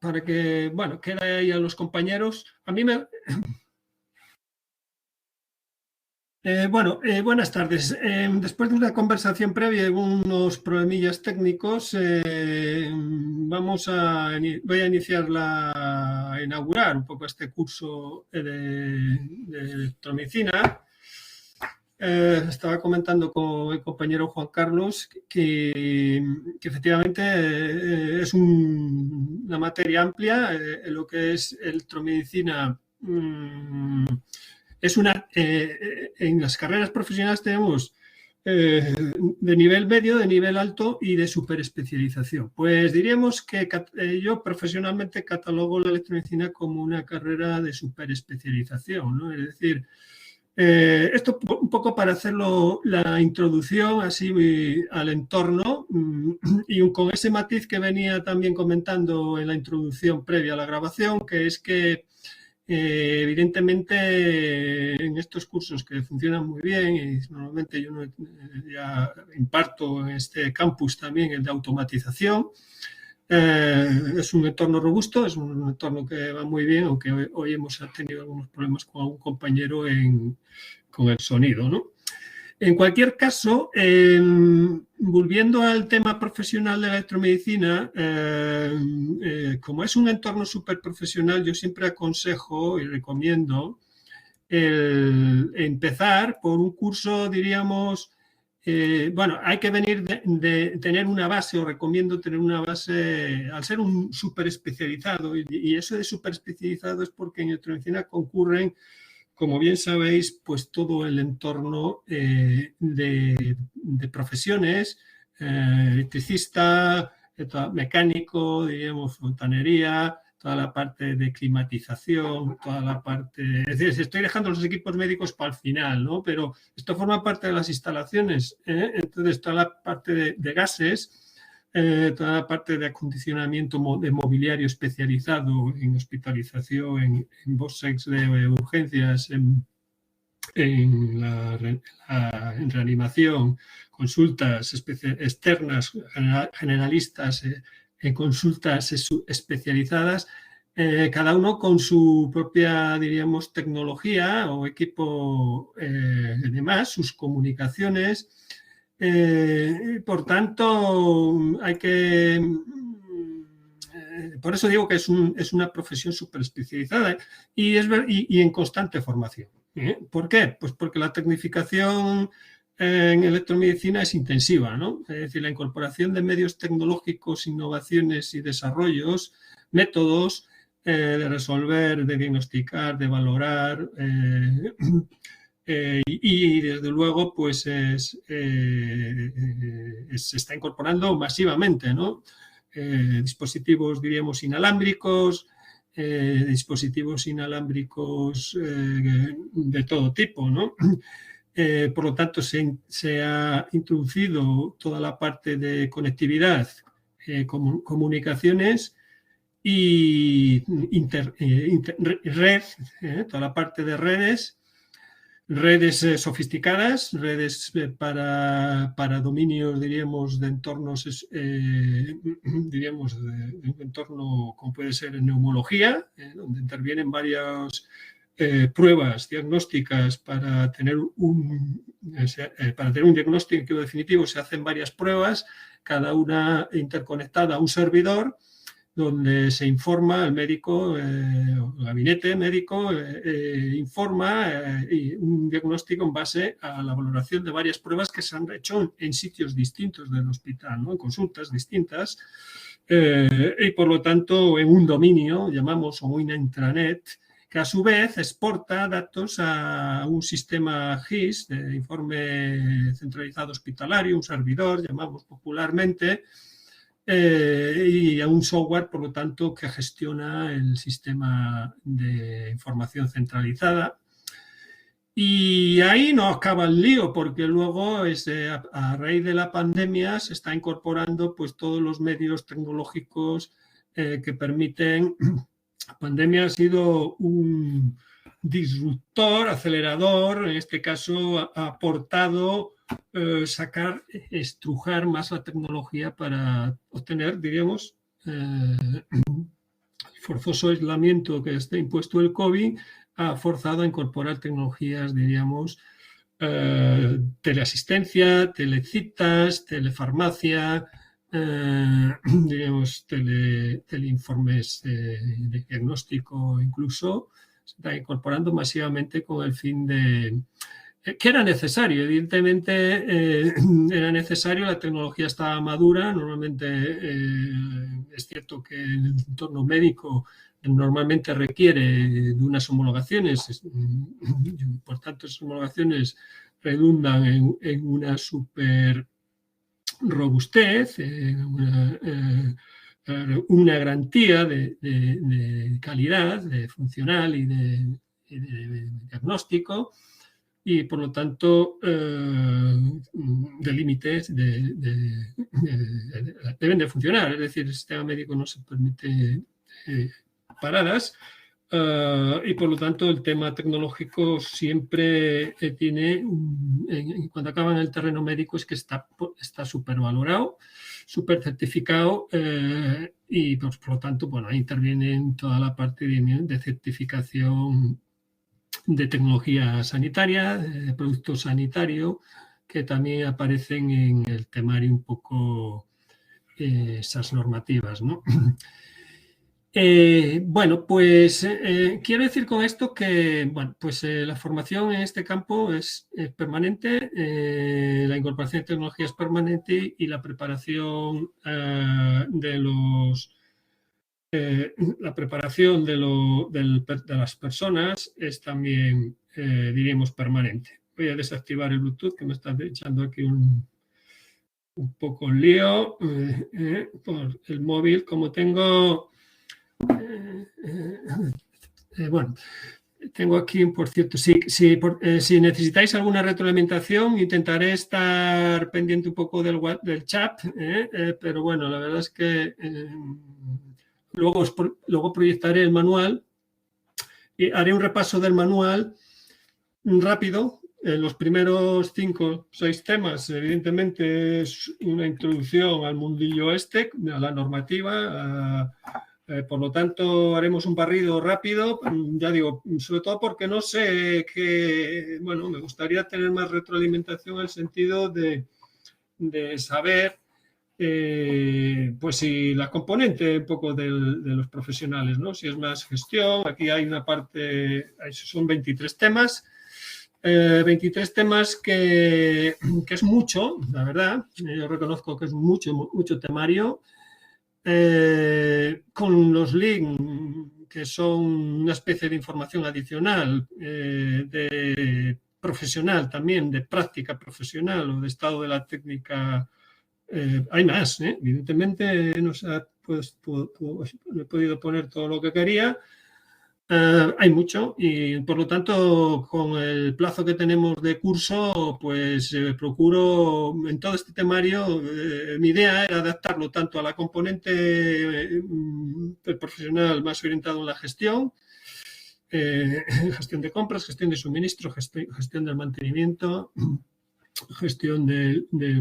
para que, bueno, quede ahí a los compañeros. A mí me... buenas tardes. Después de una conversación previa y unos problemillas técnicos, voy a inaugurar un poco este curso de electromedicina. Estaba comentando con el compañero Juan Carlos que efectivamente es una materia amplia, lo que es electromedicina. En las carreras profesionales tenemos de nivel medio, de nivel alto y de superespecialización. Pues diríamos que yo profesionalmente catalogo la electromedicina como una carrera de superespecialización, ¿no? Es decir, esto un poco para hacerlo la introducción así al entorno y con ese matiz que venía también comentando en la introducción previa a la grabación, que es que evidentemente en estos cursos que funcionan muy bien y normalmente yo ya imparto en este campus también el de automatización, es un entorno robusto, es un entorno que va muy bien, aunque hoy hemos tenido algunos problemas con algún compañero con el sonido, ¿no? En cualquier caso, volviendo al tema profesional de la electromedicina, como es un entorno súper profesional, yo siempre aconsejo y recomiendo empezar por un curso, diríamos, hay que venir de tener una base, o recomiendo tener una base, al ser un súper especializado, y eso de súper especializado es porque en electromedicina concurren, como bien sabéis, pues todo el entorno de profesiones, electricista, mecánico, diríamos, fontanería, toda la parte de climatización, toda la parte... Es decir, estoy dejando los equipos médicos para el final, ¿no? Pero esto forma parte de las instalaciones, entonces toda la parte de gases, toda la parte de acondicionamiento de mobiliario especializado en hospitalización, en BOSEX de urgencias, en reanimación, consultas externas, generalistas, en consultas especializadas, cada uno con su propia, diríamos, tecnología o equipo demás, sus comunicaciones. Por tanto, hay que... por eso digo que es una profesión súper especializada y en constante formación. ¿Por qué? Pues porque la tecnificación en electromedicina es intensiva, ¿no? Es decir, la incorporación de medios tecnológicos, innovaciones y desarrollos, métodos de resolver, de diagnosticar, de valorar, y desde luego pues se está incorporando masivamente, ¿no? Dispositivos, diríamos, inalámbricos, dispositivos inalámbricos de todo tipo, ¿no? Por lo tanto, se ha introducido toda la parte de conectividad, comunicaciones y red, toda la parte de redes sofisticadas, redes para dominios, diríamos, de entornos, diríamos, de un entorno como puede ser en neumología, donde intervienen varias pruebas diagnósticas para tener un diagnóstico definitivo. Se hacen varias pruebas, cada una interconectada a un servidor, donde se informa el médico, el gabinete médico informa un diagnóstico en base a la valoración de varias pruebas que se han hecho en sitios distintos del hospital, ¿no? En consultas distintas, y por lo tanto en un dominio, llamamos, o una intranet, que a su vez exporta datos a un sistema GIS, de informe centralizado hospitalario, un servidor, llamamos popularmente, y a un software, por lo tanto, que gestiona el sistema de información centralizada. Y ahí no acaba el lío, porque luego a raíz de la pandemia se está incorporando pues todos los medios tecnológicos que permiten. La pandemia ha sido un disruptor, acelerador, en este caso ha aportado estrujar más la tecnología para obtener, diríamos, forzoso aislamiento que está impuesto el COVID ha forzado a incorporar tecnologías, diríamos, teleasistencia, telecitas, telefarmacia, diríamos, teleinformes de diagnóstico incluso, se está incorporando masivamente con el fin de... que era necesario, evidentemente era necesario, la tecnología estaba madura, normalmente es cierto que el entorno médico normalmente requiere de unas homologaciones, por tanto esas homologaciones redundan en una super robustez, una garantía de calidad, de funcional y de diagnóstico, y por lo tanto de límites deben de funcionar, es decir, el sistema médico no se permite paradas, y por lo tanto el tema tecnológico siempre tiene, cuando acaba en el terreno médico, es que está súper valorado, súper certificado, y pues, por lo tanto, bueno, ahí interviene en toda la parte de certificación de tecnología sanitaria, de producto sanitario, que también aparecen en el temario un poco esas normativas, ¿no? Bueno, pues quiero decir con esto que bueno, pues, la formación en este campo es permanente, la incorporación de tecnología es permanente y la preparación de las personas es también, diríamos, permanente. Voy a desactivar el Bluetooth, que me está echando aquí un poco el lío por el móvil. Como tengo... bueno, tengo aquí, por cierto, si necesitáis alguna retroalimentación, intentaré estar pendiente un poco del chat, pero bueno, la verdad es que luego proyectaré el manual y haré un repaso del manual rápido. Los primeros 5 o 6 temas, evidentemente, es una introducción al mundillo este, a la normativa, por lo tanto, haremos un barrido rápido, ya digo, sobre todo porque no sé que, bueno, me gustaría tener más retroalimentación en el sentido de saber, pues si la componente un poco de los profesionales, ¿no? Si es más gestión, aquí hay una parte, son 23 temas, 23 temas que es mucho, la verdad, yo reconozco que es mucho temario, con los links que son una especie de información adicional de profesional también, de práctica profesional o de estado de la técnica. Hay más, evidentemente no he podido poner todo lo que quería. Hay mucho y por lo tanto con el plazo que tenemos de curso pues procuro en todo este temario, mi idea era adaptarlo tanto a la componente profesional más orientado en la gestión, gestión de compras, gestión de suministro, gestión del mantenimiento, gestión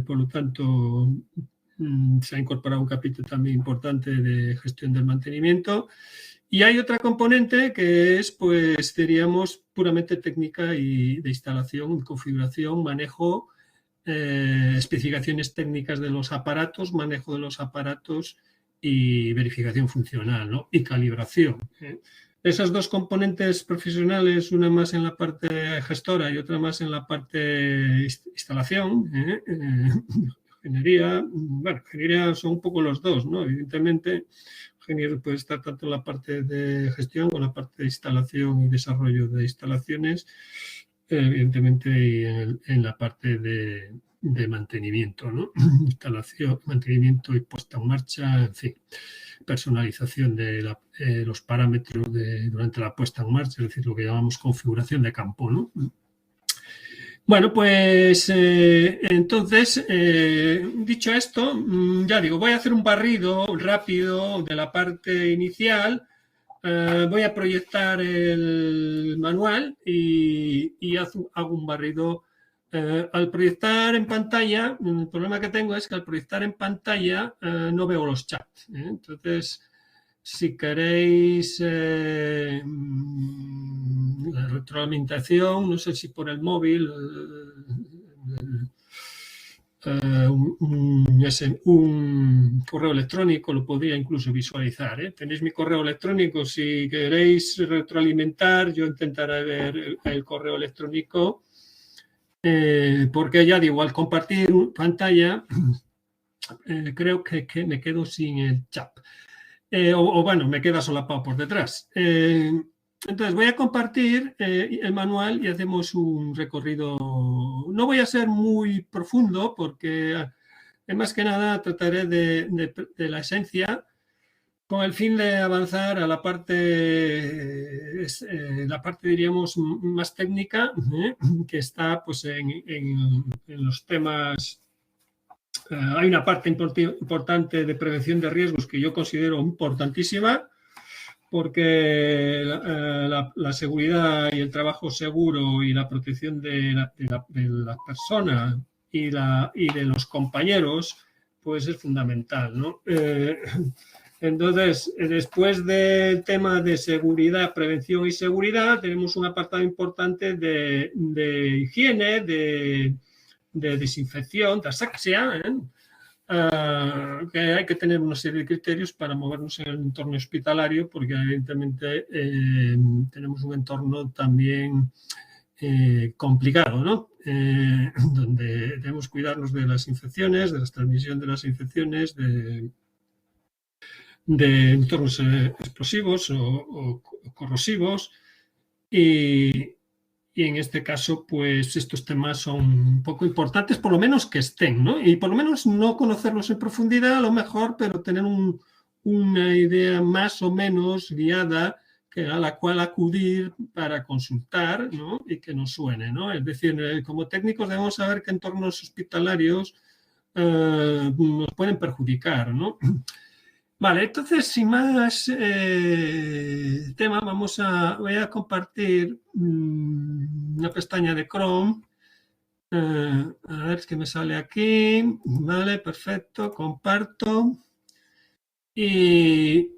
por lo tanto se ha incorporado un capítulo también importante de gestión del mantenimiento. Y hay otra componente que es, pues, diríamos, puramente técnica y de instalación, configuración, manejo, especificaciones técnicas de los aparatos, manejo de los aparatos y verificación funcional, ¿no? Y calibración. Esas dos componentes profesionales, una más en la parte gestora y otra más en la parte instalación, ingeniería, bueno, ingeniería son un poco los dos, ¿no? Evidentemente, ingeniero puede estar tanto en la parte de gestión como en la parte de instalación y desarrollo de instalaciones, evidentemente, y en la parte de mantenimiento, ¿no? Instalación, mantenimiento y puesta en marcha, en fin, personalización de los parámetros durante la puesta en marcha, es decir, lo que llamamos configuración de campo, ¿no? Bueno, pues entonces, dicho esto, ya digo, voy a hacer un barrido rápido de la parte inicial, voy a proyectar el manual y hago un barrido Al proyectar en pantalla, el problema que tengo es que al proyectar en pantalla no veo los chats. Entonces, si queréis la retroalimentación, no sé si por el móvil, un correo electrónico lo podría incluso visualizar. Tenéis mi correo electrónico, si queréis retroalimentar, yo intentaré ver el correo electrónico, porque ya digo, al compartir pantalla, creo que me quedo sin el chat. O bueno, me queda solapado por detrás. Entonces voy a compartir el manual y hacemos un recorrido. No voy a ser muy profundo porque más que nada trataré de la esencia con el fin de avanzar a la parte diríamos, más técnica, que está pues en los temas. Hay una parte importante de prevención de riesgos que yo considero importantísima, porque la seguridad y el trabajo seguro y la protección de la persona y de los compañeros, pues es fundamental, ¿no? Entonces, después del tema de seguridad, prevención y seguridad, tenemos un apartado importante de higiene, de desinfección, de asepsia, que hay que tener una serie de criterios para movernos en el entorno hospitalario, porque evidentemente tenemos un entorno también complicado, ¿no? Donde debemos cuidarnos de las infecciones, de la transmisión de las infecciones, de entornos explosivos o corrosivos, y en este caso, pues estos temas son un poco importantes, por lo menos que estén, ¿no? Y por lo menos no conocerlos en profundidad, a lo mejor, pero tener una idea más o menos guiada a la cual acudir para consultar, ¿no? Y que nos suene, ¿no? Es decir, como técnicos debemos saber que entornos hospitalarios nos pueden perjudicar, ¿no? Vale, entonces, sin más tema, voy a compartir una pestaña de Chrome. A ver qué me sale aquí. Vale, perfecto, comparto. Y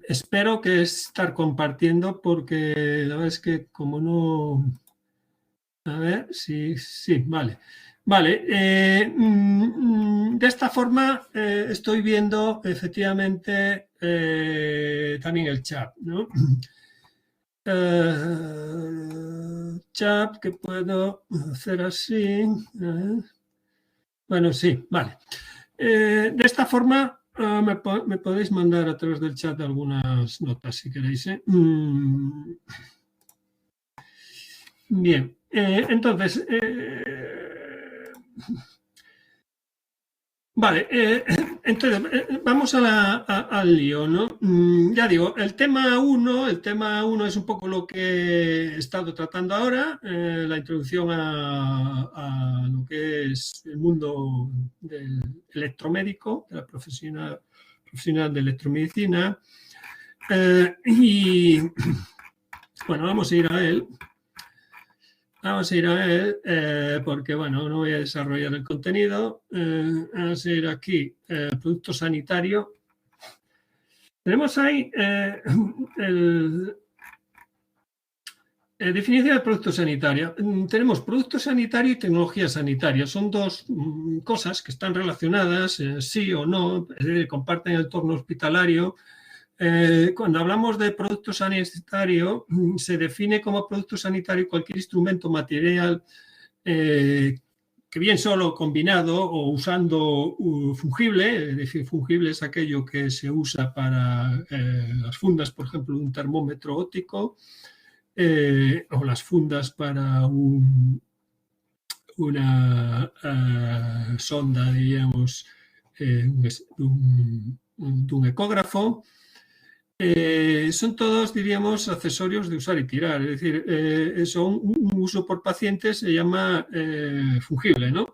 espero que estar compartiendo, porque la verdad es que como no... A ver, sí, vale. Vale, de esta forma estoy viendo efectivamente también el chat, ¿no? Chat que puedo hacer así. Bueno, sí, vale. De esta forma me podéis mandar a través del chat algunas notas si queréis. Bien, entonces... Vale, entonces vamos al lío, ¿no? Ya digo, el tema 1 es un poco lo que he estado tratando ahora, la introducción a lo que es el mundo del electromédico, de la profesional de electromedicina, y bueno, vamos a ir a él. Porque, bueno, no voy a desarrollar el contenido. Vamos a ir aquí, producto sanitario. Tenemos ahí definición de producto sanitario. Tenemos producto sanitario y tecnología sanitaria. Son dos cosas que están relacionadas, sí o no, comparten el entorno hospitalario. Cuando hablamos de producto sanitario, se define como producto sanitario cualquier instrumento material que bien solo combinado o usando fungible, es decir, fungible es aquello que se usa para las fundas, por ejemplo, de un termómetro óptico, o las fundas para una sonda, diríamos, de un ecógrafo. Son todos, diríamos, accesorios de usar y tirar, es decir, son un uso por paciente, se llama fungible, ¿no?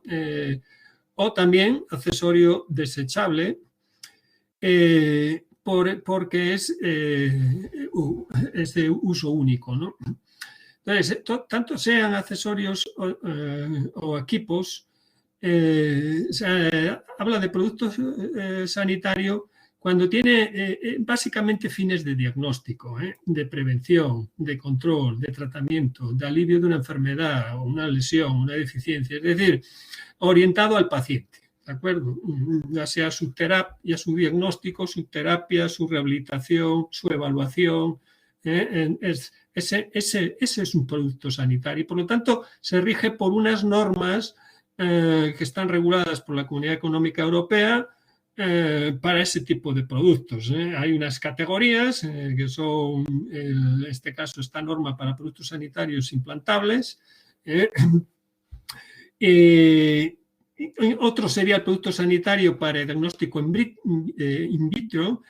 O también accesorio desechable, porque es de uso único, ¿no? Entonces, tanto sean accesorios o equipos, habla de productos sanitarios cuando tiene básicamente fines de diagnóstico, de prevención, de control, de tratamiento, de alivio de una enfermedad, una lesión, una deficiencia, es decir, orientado al paciente, ¿de acuerdo? Ya sea su terapia, su diagnóstico, su terapia, su rehabilitación, su evaluación. Ese es un producto sanitario y, por lo tanto, se rige por unas normas que están reguladas por la Comunidad Económica Europea para ese tipo de productos. Hay unas categorías que son, en este caso, esta norma para productos sanitarios implantables. Otro sería el producto sanitario para diagnóstico in vitro,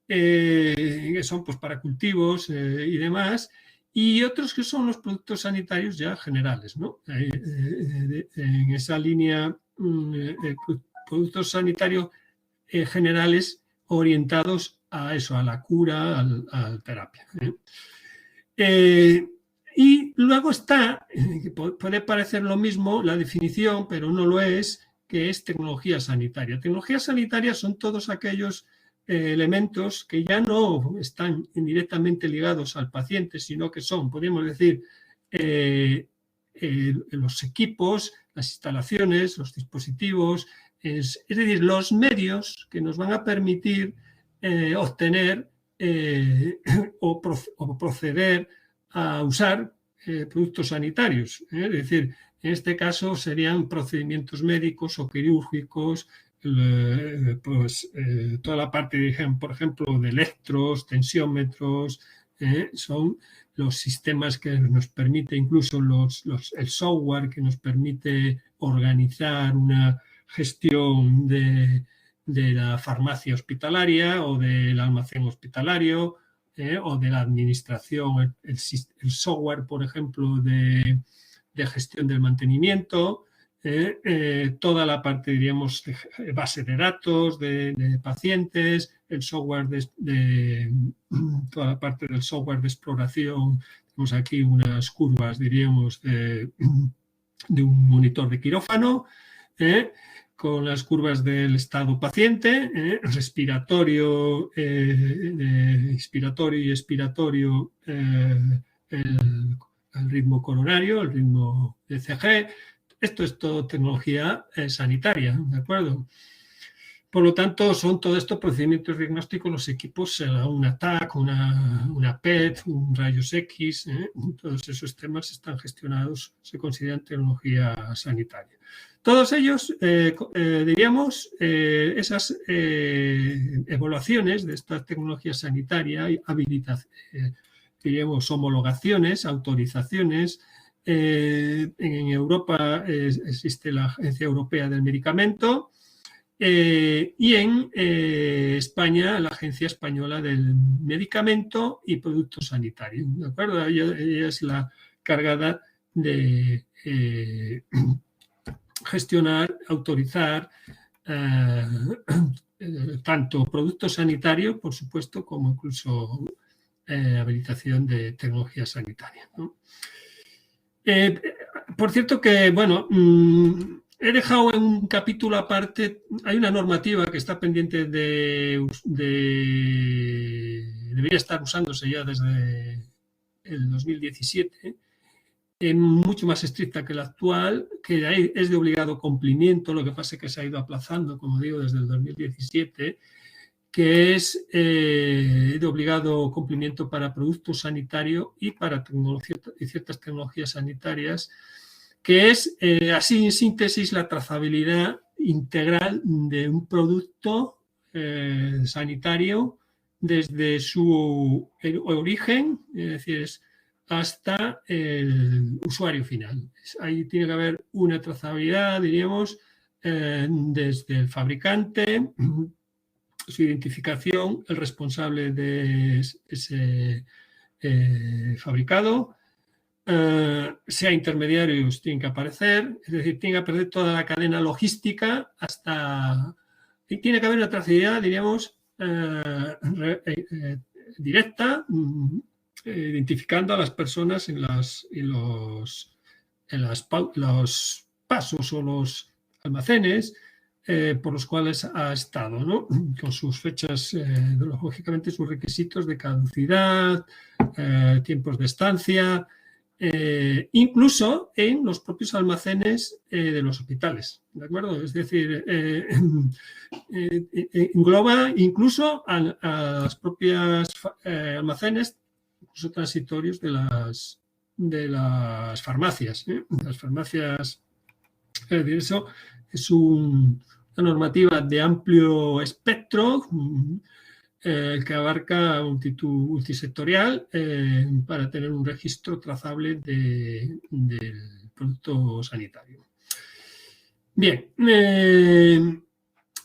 que son pues, para cultivos y demás, y otros que son los productos sanitarios ya generales, ¿no? En esa línea, productos sanitarios generales orientados a eso, a la cura, a la terapia. Y luego está, que puede parecer lo mismo, la definición, pero no lo es, que es tecnología sanitaria. Tecnología sanitaria son todos aquellos elementos que ya no están indirectamente ligados al paciente, sino que son, podríamos decir, los equipos, las instalaciones, los dispositivos, es decir, los medios que nos van a permitir obtener o proceder a usar productos sanitarios. Es decir, en este caso serían procedimientos médicos o quirúrgicos, pues, toda la parte, por ejemplo, de electros, tensiómetros, son los sistemas que nos permite, incluso el software que nos permite organizar una gestión de la farmacia hospitalaria o del almacén hospitalario, o de la administración, el software, por ejemplo, de gestión del mantenimiento, toda la parte, diríamos, de base de datos de pacientes, el software toda la parte del software de exploración. Tenemos aquí unas curvas, diríamos, de un monitor de quirófano, con las curvas del estado paciente, respiratorio, inspiratorio y expiratorio, el ritmo coronario, el ritmo ECG. Esto es todo tecnología sanitaria, ¿de acuerdo? Por lo tanto, son todos estos procedimientos diagnósticos, los equipos, una TAC, una PET, un rayos X, todos esos temas están gestionados, se consideran tecnología sanitaria. Todos ellos, diríamos, esas evaluaciones de esta tecnología sanitaria, diríamos, homologaciones, autorizaciones. En Europa existe la Agencia Europea del Medicamento, y en España la Agencia Española del Medicamento y Productos Sanitarios, ¿de acuerdo? Ella es la cargada de gestionar, autorizar tanto productos sanitarios, por supuesto, como incluso habilitación de tecnología sanitaria, ¿no? Por cierto que, bueno, he dejado en un capítulo aparte, hay una normativa que está pendiente debería estar usándose ya desde el 2017, mucho más estricta que la actual, que es de obligado cumplimiento, lo que pasa es que se ha ido aplazando, como digo, desde el 2017, que es de obligado cumplimiento para productos sanitarios y para ciertas tecnologías sanitarias, que es, así en síntesis, la trazabilidad integral de un producto sanitario desde su origen, es decir, hasta el usuario final. Ahí tiene que haber una trazabilidad, diríamos, desde el fabricante, su identificación, el responsable de ese fabricado, sea intermediarios, tienen que aparecer, es decir, tiene que aparecer toda la cadena logística y tiene que haber una trazabilidad, diríamos, directa, identificando a las personas en los pasos o los almacenes por los cuales ha estado, ¿no? Con sus fechas, lógicamente sus requisitos de caducidad, tiempos de estancia, incluso en los propios almacenes de los hospitales, ¿de acuerdo? Es decir, engloba incluso a las propias almacenes, incluso transitorios de las farmacias. Las farmacias, es decir, eso es una normativa de amplio espectro que abarca multisectorial para tener un registro trazable del producto sanitario. Bien,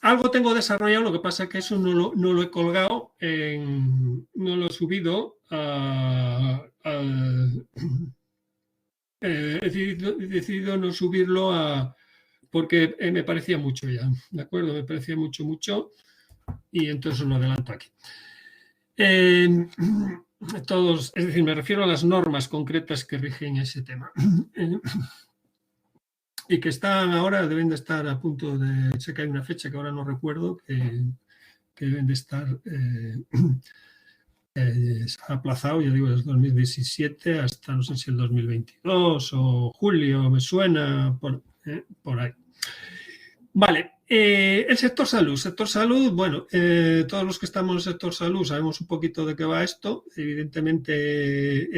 algo tengo desarrollado, lo que pasa es que eso no lo he colgado, no lo he subido he decidido no subirlo porque me parecía mucho ya, ¿de acuerdo? Me parecía mucho y entonces lo adelanto aquí. Es decir, me refiero a las normas concretas que rigen ese tema. Y que están ahora, deben de estar a punto de... Sé que hay una fecha que ahora no recuerdo, que deben de estar aplazado, ya digo, desde 2017 hasta no sé si el 2022 o julio, me suena, por ahí. Vale, el sector salud. Sector salud, bueno, todos los que estamos en el sector salud sabemos un poquito de qué va esto. Evidentemente,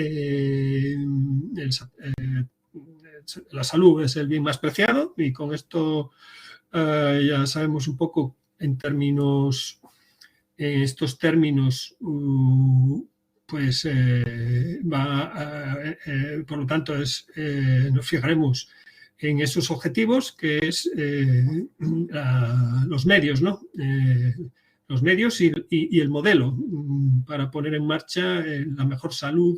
la salud es el bien más preciado y con esto ya sabemos un poco en estos términos, pues por lo tanto nos fijaremos en esos objetivos, que es los medios, ¿no? Los medios y el modelo para poner en marcha la mejor salud,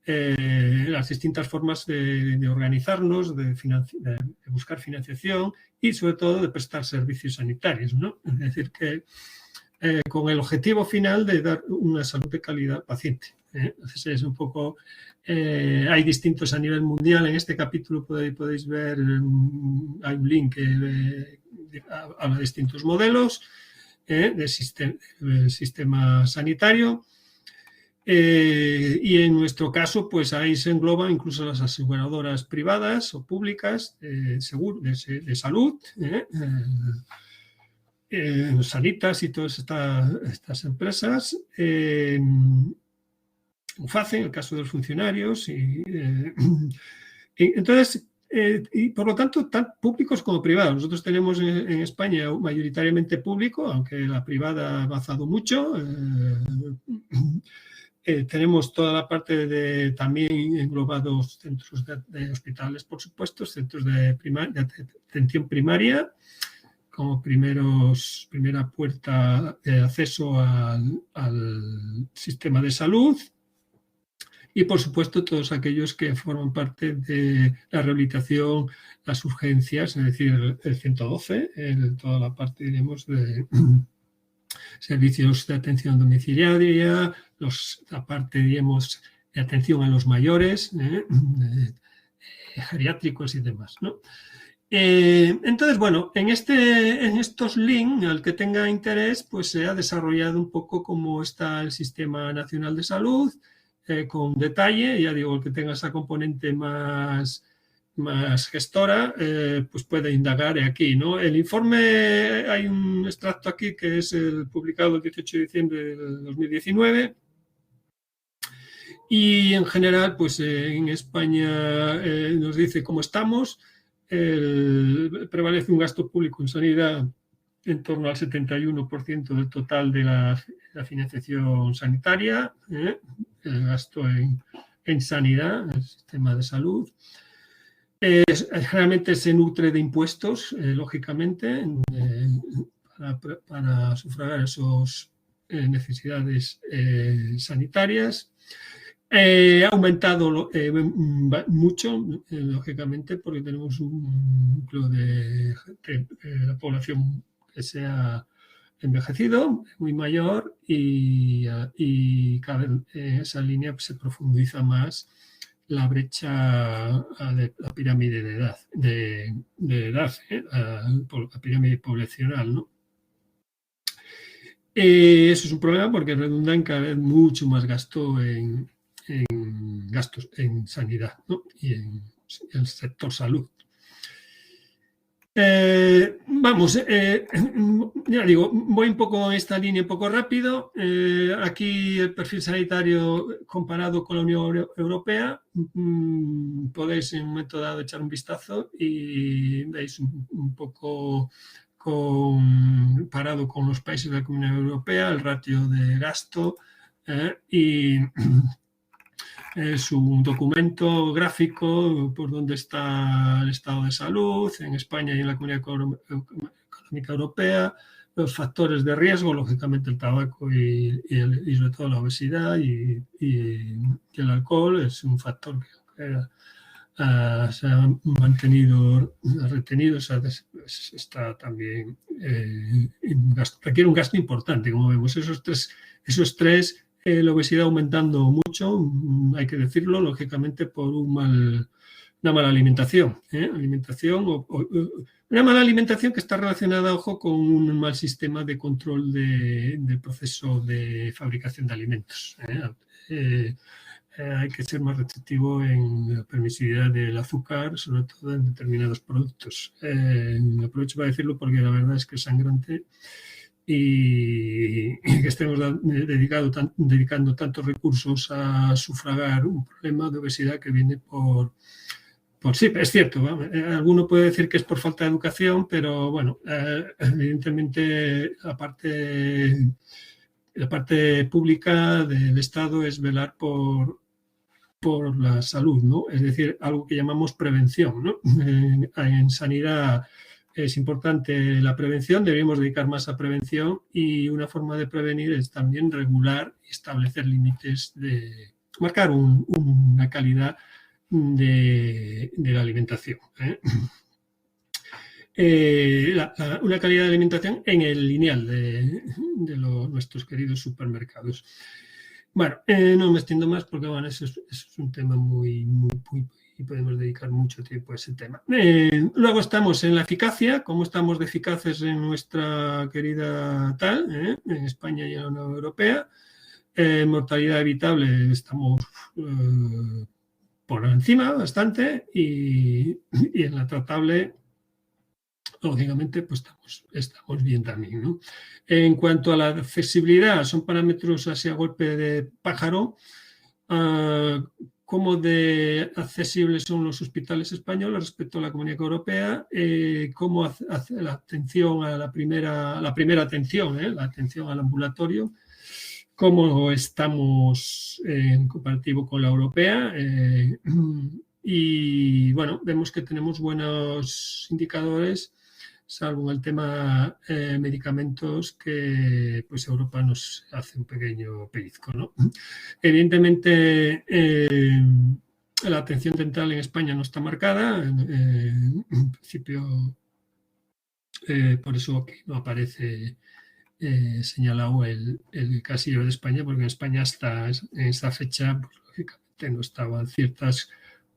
las distintas formas de organizarnos, de buscar financiación y sobre todo de prestar servicios sanitarios, ¿no? Es decir, que con el objetivo final de dar una salud de calidad al paciente. Entonces es un poco, hay distintos a nivel mundial. En este capítulo podéis ver, hay un link que habla de distintos modelos del sistema sanitario. Y en nuestro caso, pues ahí se engloban incluso las aseguradoras privadas o públicas de salud, Sanitas y todas estas empresas, UFACE, en el caso de los funcionarios, entonces, y por lo tanto, tan públicos como privados. Nosotros tenemos en España mayoritariamente público, aunque la privada ha avanzado mucho. Tenemos toda la parte de también englobados centros de hospitales, por supuesto, centros de atención primaria, como primera puerta de acceso al sistema de salud, y por supuesto todos aquellos que forman parte de la rehabilitación, las urgencias, es decir, el 112, toda la parte, diremos, de servicios de atención domiciliaria, la parte, digamos, de atención a los mayores, geriátricos y demás, ¿no? Entonces, bueno, en estos links, al que tenga interés, pues se ha desarrollado un poco cómo está el Sistema Nacional de Salud, con detalle. Ya digo, el que tenga esa componente más gestora, pues puede indagar aquí, ¿no? El informe, hay un extracto aquí que es el publicado el 18 de diciembre del 2019. Y en general, pues en España nos dice cómo estamos. Prevalece un gasto público en sanidad en torno al 71% del total de la financiación sanitaria, el gasto en sanidad, el sistema de salud. Generalmente se nutre de impuestos, lógicamente, para sufragar esas necesidades sanitarias. Ha aumentado mucho, lógicamente, porque tenemos un núcleo de la población que se ha envejecido, muy mayor, y cada vez en esa línea se profundiza más la brecha de la pirámide de edad, la pirámide poblacional, ¿no? Eso es un problema porque redunda en cada vez mucho más gasto en gastos en sanidad, ¿no? Y en el sector salud. Ya digo, voy un poco en esta línea un poco rápido. Aquí el perfil sanitario comparado con la Unión Europea. Podéis en un momento dado echar un vistazo y veis un poco comparado con los países de la Comunidad Europea, el ratio de gasto y es un documento gráfico por donde está el estado de salud en España y en la Comunidad Económica Europea, los factores de riesgo, lógicamente el tabaco y sobre todo la obesidad y el alcohol es un factor que se ha mantenido retenido, está también requiere un gasto importante, como vemos. Esos tres la obesidad aumentando mucho, hay que decirlo, lógicamente por una mala alimentación. Una mala alimentación que está relacionada, ojo, con un mal sistema de control del proceso de fabricación de alimentos. Hay que ser más restrictivo en la permisividad del azúcar, sobre todo en determinados productos. Aprovecho para decirlo porque la verdad es que es sangrante y que estemos dedicando tantos recursos a sufragar un problema de obesidad que viene por sí, es cierto, ¿no? Alguno puede decir que es por falta de educación, pero bueno, evidentemente la parte pública del Estado es velar por la salud, ¿no? Es decir, algo que llamamos prevención, ¿no? En sanidad es importante la prevención, deberíamos dedicar más a prevención y una forma de prevenir es también regular y establecer límites marcar una calidad de la alimentación. Una calidad de alimentación en el lineal de nuestros queridos supermercados. Bueno, no me extiendo más porque bueno, eso es un tema muy y podemos dedicar mucho tiempo a ese tema. Luego estamos en la eficacia, cómo estamos de eficaces en nuestra querida en España y en la Unión Europea. Mortalidad evitable estamos por encima bastante y en la tratable lógicamente pues estamos bien también, ¿no? En cuanto a la accesibilidad, son parámetros así a golpe de pájaro. Cómo de accesibles son los hospitales españoles respecto a la Comunidad Europea, cómo hace la atención a la primera atención, la atención al ambulatorio, cómo estamos en comparativo con la europea, y bueno, vemos que tenemos buenos indicadores, salvo en el tema medicamentos, que pues Europa nos hace un pequeño pellizco, ¿no? Evidentemente, la atención dental en España no está marcada, en principio, por eso aquí no aparece señalado el casillo de España, porque en España en esta fecha, pues, lógicamente no estaban ciertas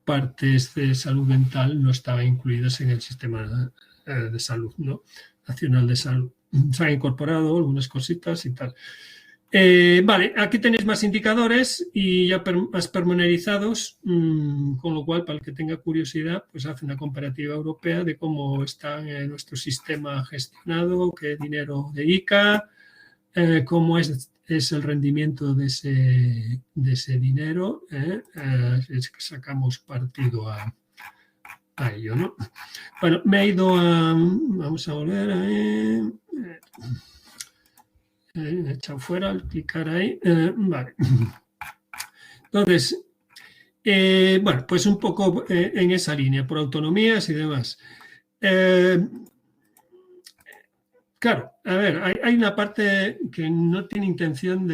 partes de salud dental, no estaban incluidas en el sistema de salud, ¿no? Nacional de salud. Se han incorporado algunas cositas y tal. Vale, aquí tenéis más indicadores y ya más pormenorizados, con lo cual, para el que tenga curiosidad, pues hace una comparativa europea de cómo está nuestro sistema gestionado, qué dinero dedica, cómo es el rendimiento de ese dinero, es que sacamos partido a ello, ¿no? Bueno, me he ido vamos a volver a he echado fuera al clicar ahí. Vale. Entonces, bueno, pues un poco en esa línea, por autonomías y demás. Claro, a ver, hay una parte que no tiene intención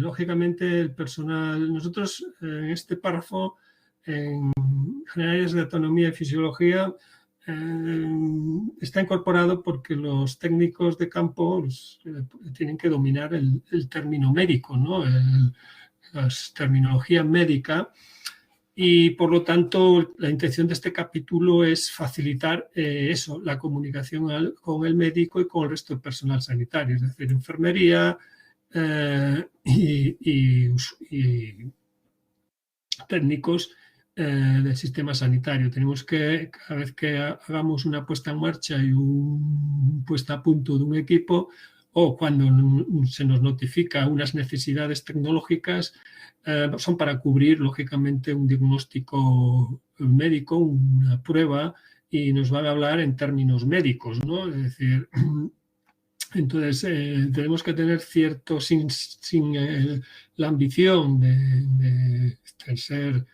lógicamente, el personal. Nosotros en este párrafo, en generales de autonomía y fisiología, está incorporado porque los técnicos de campo tienen que dominar el término médico, ¿no? La terminología médica, y por lo tanto la intención de este capítulo es facilitar eso, la comunicación con el médico y con el resto del personal sanitario, es decir, enfermería y técnicos del sistema sanitario. Tenemos que, cada vez que hagamos una puesta en marcha y una puesta a punto de un equipo, o cuando se nos notifica unas necesidades tecnológicas, son para cubrir, lógicamente, un diagnóstico médico, una prueba, y nos van a hablar en términos médicos, ¿no? Es decir, entonces tenemos que tener cierto, sin la ambición de ser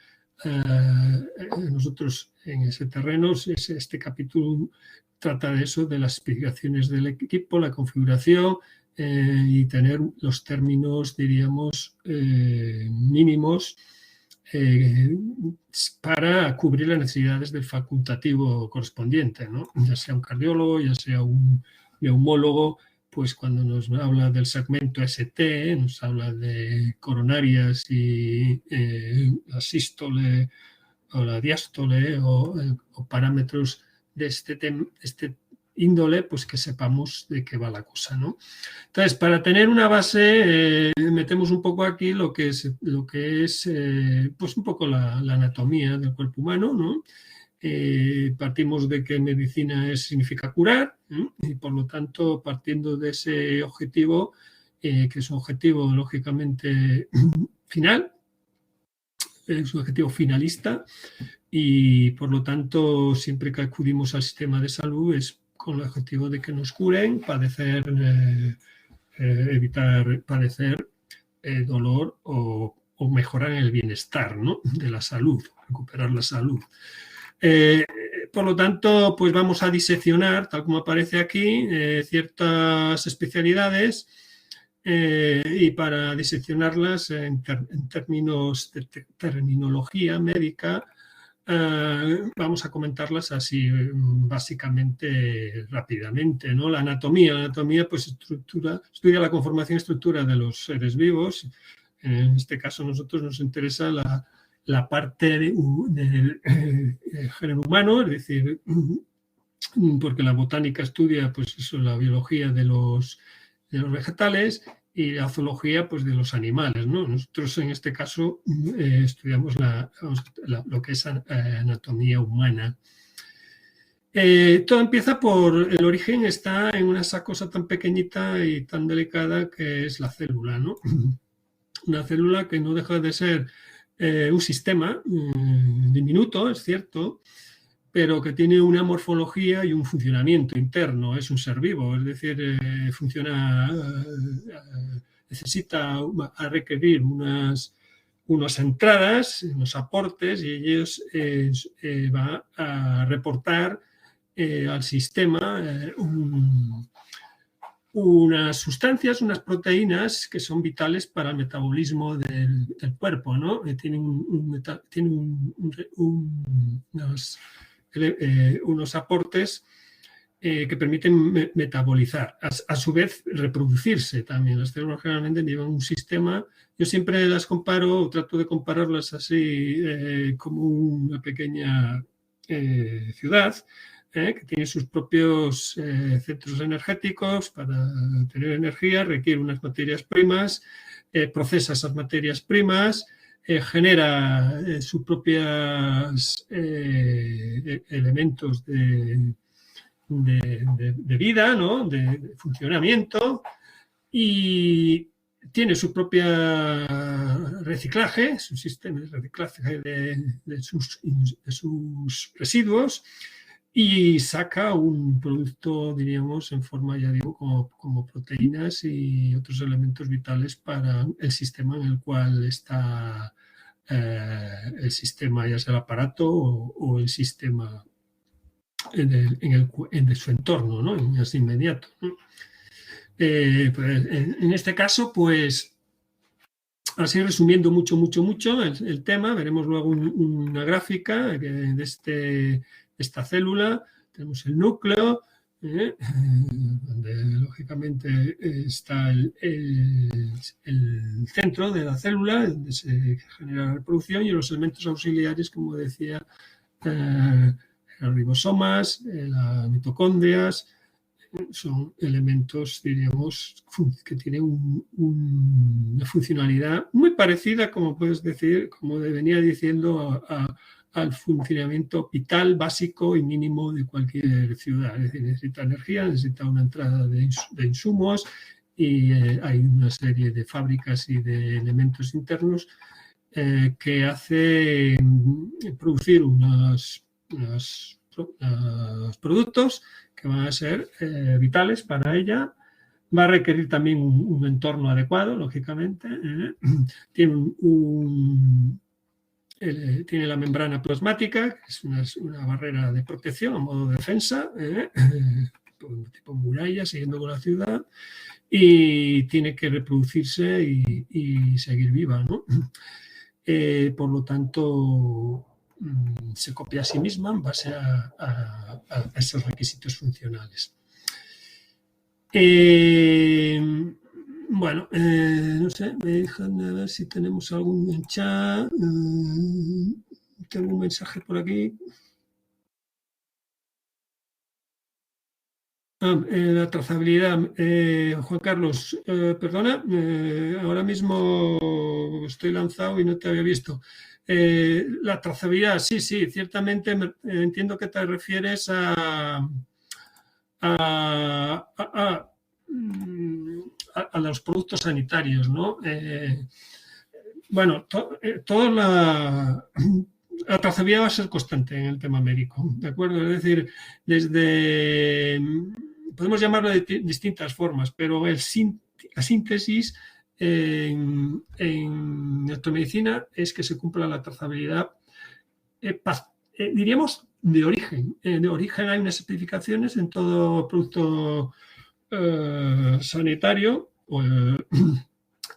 nosotros en ese terreno. Este capítulo trata de eso, de las especificaciones del equipo, la configuración y tener los términos, diríamos, mínimos para cubrir las necesidades del facultativo correspondiente, ¿no? Ya sea un cardiólogo, ya sea un neumólogo, pues cuando nos habla del segmento ST, nos habla de coronarias y la sístole o la diástole o parámetros de este índole, pues que sepamos de qué va la cosa, ¿no? Entonces, para tener una base, metemos un poco aquí lo que es pues un poco la anatomía del cuerpo humano, ¿no? Partimos de que medicina significa curar, y por lo tanto, partiendo de ese objetivo, que es un objetivo lógicamente final, es un objetivo finalista, y por lo tanto, siempre que acudimos al sistema de salud es con el objetivo de que nos curen, evitar padecer dolor o mejorar el bienestar, ¿no? De la salud, recuperar la salud. Por lo tanto, pues vamos a diseccionar, tal como aparece aquí, ciertas especialidades, y para diseccionarlas en términos de terminología médica, vamos a comentarlas así básicamente rápidamente, ¿no? La anatomía pues estudia la conformación y estructura de los seres vivos. En este caso, a nosotros nos interesa la parte del género humano, es decir, porque la botánica estudia pues eso, la biología de los vegetales, y la zoología pues de los animales, ¿no? Nosotros en este caso estudiamos lo que es anatomía humana. Todo empieza por el origen, está en esa cosa tan pequeñita y tan delicada que es la célula, ¿no? Una célula que no deja de ser un sistema diminuto, es cierto, pero que tiene una morfología y un funcionamiento interno, es un ser vivo, es decir, necesita requerir unas entradas, unos aportes, y ellos va a reportar al sistema unas sustancias, unas proteínas que son vitales para el metabolismo del cuerpo, ¿no? Tienen unos aportes que permiten metabolizar, a su vez reproducirse también. Las células generalmente llevan un sistema, yo siempre las comparo, trato de compararlas así como una pequeña ciudad, que tiene sus propios centros energéticos. Para tener energía requiere unas materias primas, procesa esas materias primas, genera sus propios elementos de vida, ¿no? De funcionamiento, y tiene su propia reciclaje, su sistema de reciclaje de sus residuos, y saca un producto, diríamos, en forma, ya digo, como proteínas y otros elementos vitales para el sistema en el cual está el sistema, ya sea el aparato o el sistema en su entorno, ¿no? En ese inmediato, ¿no? Pues, en este caso, pues, así resumiendo mucho el tema, veremos luego una gráfica de esta célula, tenemos el núcleo, donde lógicamente está el centro de la célula, donde se genera la reproducción, y los elementos auxiliares, como decía, los ribosomas, las mitocondrias, son elementos, diríamos, que tienen una funcionalidad muy parecida, como puedes decir, como venía diciendo, al funcionamiento vital, básico y mínimo de cualquier ciudad. Es decir, necesita energía, necesita una entrada de insumos, y hay una serie de fábricas y de elementos internos que hacen producir unos productos que van a ser vitales para ella. Va a requerir también un entorno adecuado, lógicamente. Tiene tiene la membrana plasmática, que es una barrera de protección a modo de defensa, tipo muralla, siguiendo con la ciudad, y tiene que reproducirse y seguir viva, ¿no? Por lo tanto, se copia a sí misma en base a esos requisitos funcionales. Bueno, no sé, me dejan a ver si tenemos algún en chat. Tengo un mensaje por aquí. La trazabilidad, Juan Carlos, perdona, ahora mismo estoy lanzado y no te había visto. La trazabilidad, sí, ciertamente entiendo que te refieres a los productos sanitarios, ¿no? Bueno, toda la trazabilidad va a ser constante en el tema médico, ¿de acuerdo? Es decir, podemos llamarlo de distintas formas, pero la síntesis en neuromedicina es que se cumpla la trazabilidad, diríamos, de origen. De origen hay unas especificaciones en todo producto sanitario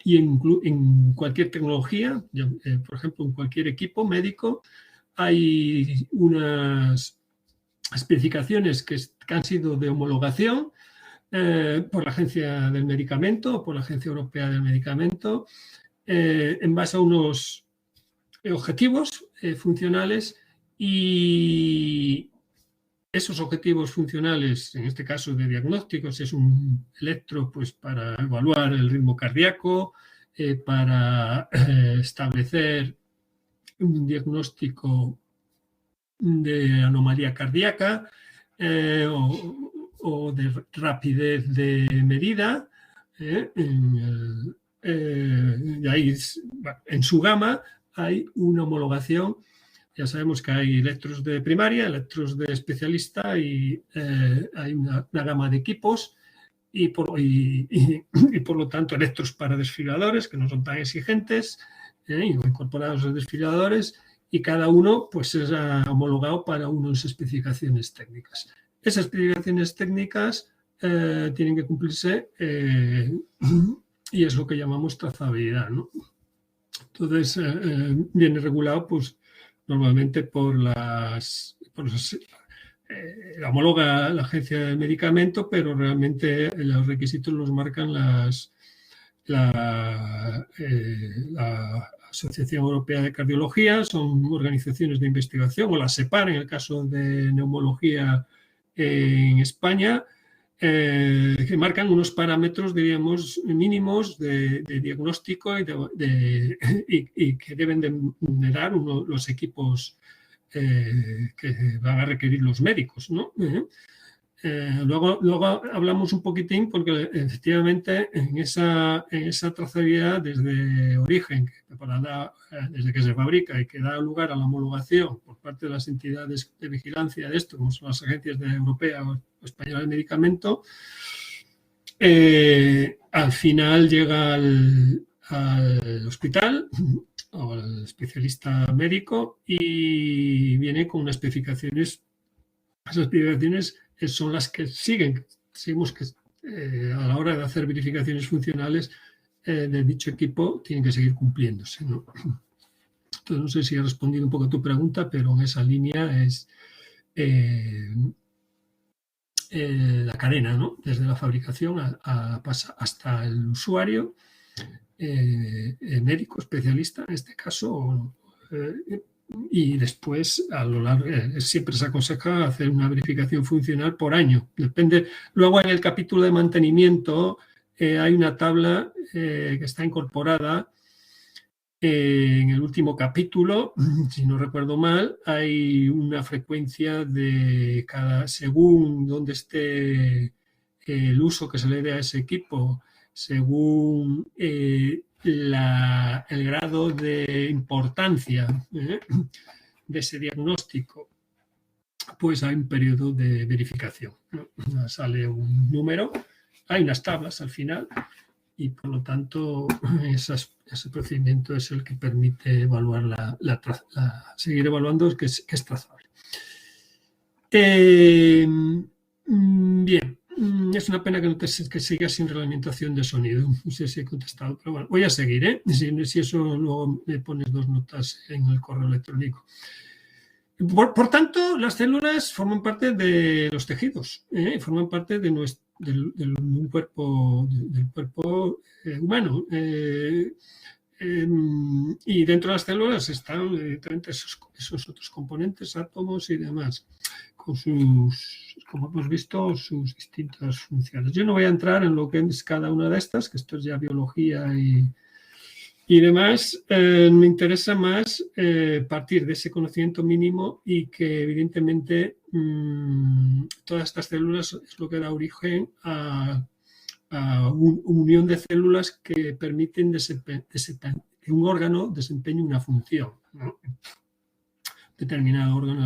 y en cualquier tecnología, por ejemplo, en cualquier equipo médico, hay unas especificaciones que han sido de homologación por la Agencia del Medicamento o por la Agencia Europea del Medicamento, en base a unos objetivos funcionales, y esos objetivos funcionales, en este caso de diagnósticos, es un electro pues, para evaluar el ritmo cardíaco, para establecer un diagnóstico de anomalía cardíaca o de rapidez de medida. En su gama hay una homologación. Ya sabemos que hay electros de primaria, electros de especialista, y hay una gama de equipos y por lo tanto electros para desfibriladores que no son tan exigentes, incorporados a desfibriladores, y cada uno pues es homologado para unas especificaciones técnicas. Esas especificaciones técnicas tienen que cumplirse y es lo que llamamos trazabilidad, ¿no? Entonces viene regulado pues normalmente por la homologa la Agencia del Medicamento, pero realmente los requisitos los marcan la Asociación Europea de Cardiología, son organizaciones de investigación, o la SEPAR en el caso de neumología en España, que marcan unos parámetros, diríamos, mínimos de diagnóstico y que deben de dar los equipos que van a requerir los médicos, ¿no? Luego hablamos un poquitín, porque efectivamente en esa trazabilidad desde origen, desde que se fabrica y que da lugar a la homologación por parte de las entidades de vigilancia de esto, como son las agencias Europea o Española del Medicamento, al final llega al hospital o al especialista médico y viene con unas especificaciones. Esas especificaciones son las que seguimos que a la hora de hacer verificaciones funcionales de dicho equipo tienen que seguir cumpliéndose, ¿no? Entonces, no sé si he respondido un poco a tu pregunta, pero en esa línea es la cadena, ¿no? Desde la fabricación hasta el usuario, médico, especialista en este caso, y después a lo largo siempre se aconseja hacer una verificación funcional por año. Depende. Luego en el capítulo de mantenimiento hay una tabla que está incorporada en el último capítulo, si no recuerdo mal, hay una frecuencia de según donde esté el uso que se le dé a ese equipo, según el grado de importancia de ese diagnóstico, pues hay un periodo de verificación, ¿no? Sale un número, hay unas tablas al final y por lo tanto ese procedimiento es el que permite evaluar seguir evaluando que es trazable. Bien, es una pena que siga sin reglamentación de sonido. No sé si he contestado, pero bueno, voy a seguir, si eso luego me pones 2 notas en el correo electrónico. Por tanto, las células forman parte de los tejidos, forman parte de del cuerpo humano. Y dentro de las células están esos otros componentes, átomos y demás, con como hemos visto, sus distintas funciones. Yo no voy a entrar en lo que es cada una de estas, que esto es ya biología y demás. Me interesa más partir de ese conocimiento mínimo y que evidentemente todas estas células es lo que da origen a unión de células que permiten que un órgano desempeñe una función, ¿no? Determinado órgano de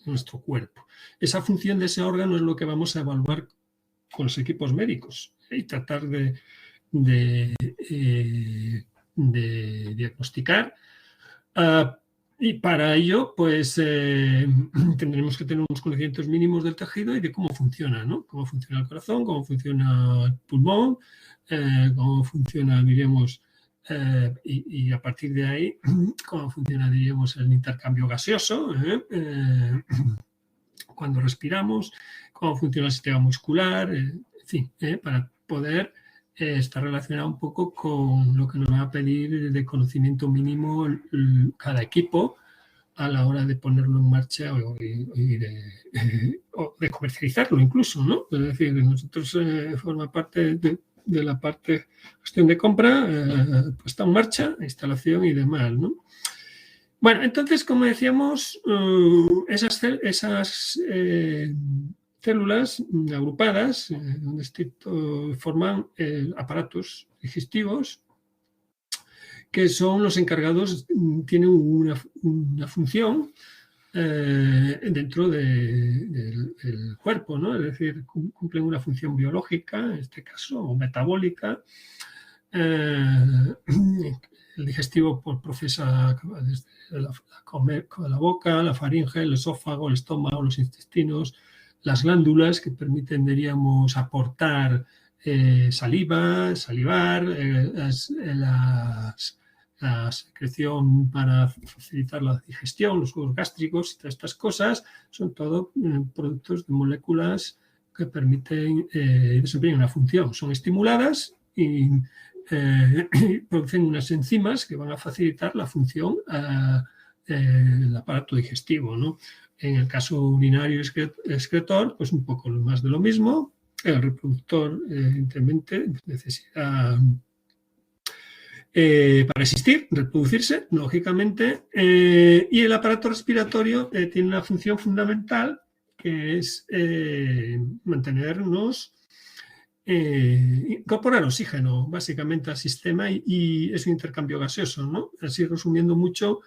nuestro cuerpo. Esa función de ese órgano es lo que vamos a evaluar con los equipos médicos y tratar de diagnosticar. Y para ello, pues tendremos que tener unos conocimientos mínimos del tejido y de cómo funciona, ¿no? Cómo funciona el corazón, cómo funciona el pulmón, cómo funciona, diríamos, y a partir de ahí, cómo funciona, diríamos, el intercambio gaseoso, cuando respiramos, cómo funciona el sistema muscular, en fin, para poder está relacionado un poco con lo que nos va a pedir de conocimiento mínimo cada equipo a la hora de ponerlo en marcha o de comercializarlo incluso, ¿no? Es decir, nosotros forma parte de la parte cuestión de compra, puesta en marcha, instalación y demás, ¿no? Bueno, entonces, como decíamos, esas células agrupadas forman aparatos digestivos que son los encargados, tienen una función dentro del cuerpo, ¿no? Es decir, cumplen una función biológica, en este caso, o metabólica. El digestivo procesa desde la boca, la faringe, el esófago, el estómago, los intestinos, las glándulas que permiten, diríamos, aportar salivar, la secreción para facilitar la digestión, los jugos gástricos y todas estas cosas son todo productos de moléculas que permiten desempeñar una función. Son estimuladas y producen unas enzimas que van a facilitar la función del aparato digestivo, ¿no? En el caso urinario excretor, pues un poco más de lo mismo. El reproductor, evidentemente, necesita para existir, reproducirse, lógicamente, y el aparato respiratorio tiene una función fundamental que es mantenernos, incorporar oxígeno básicamente al sistema y es un intercambio gaseoso, ¿no? Así resumiendo mucho,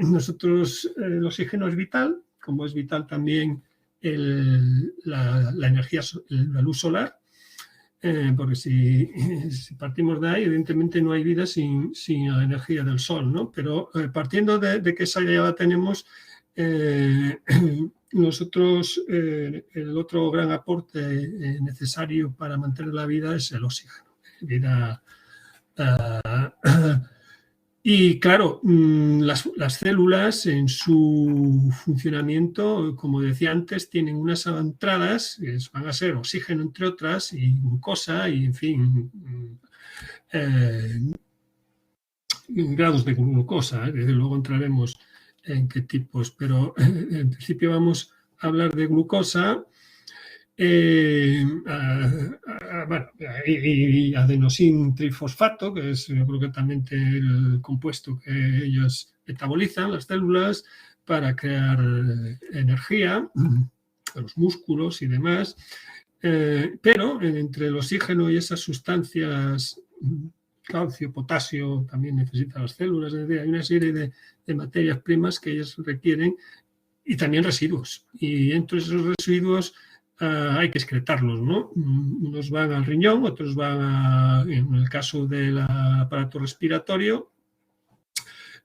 nosotros el oxígeno es vital, como es vital también la energía, la luz solar, porque si partimos de ahí, evidentemente no hay vida sin la energía del sol, ¿no? Pero partiendo de que esa ya la tenemos, nosotros el otro gran aporte necesario para mantener la vida es el oxígeno. Vida Y claro, las células en su funcionamiento, como decía antes, tienen unas entradas, que van a ser oxígeno entre otras, y glucosa, y en fin, eh, grados de glucosa, luego entraremos en qué tipos, pero en principio vamos a hablar de glucosa. Bueno, y adenosin trifosfato, que es yo creo que también el compuesto que ellos metabolizan, las células, para crear energía, los músculos y demás. Pero entre el oxígeno y esas sustancias, calcio, potasio, también necesitan las células. Es decir, hay una serie de materias primas que ellas requieren y también residuos. Y entre esos residuos hay que excretarlos, ¿no? Unos van al riñón, otros van en el caso del aparato respiratorio,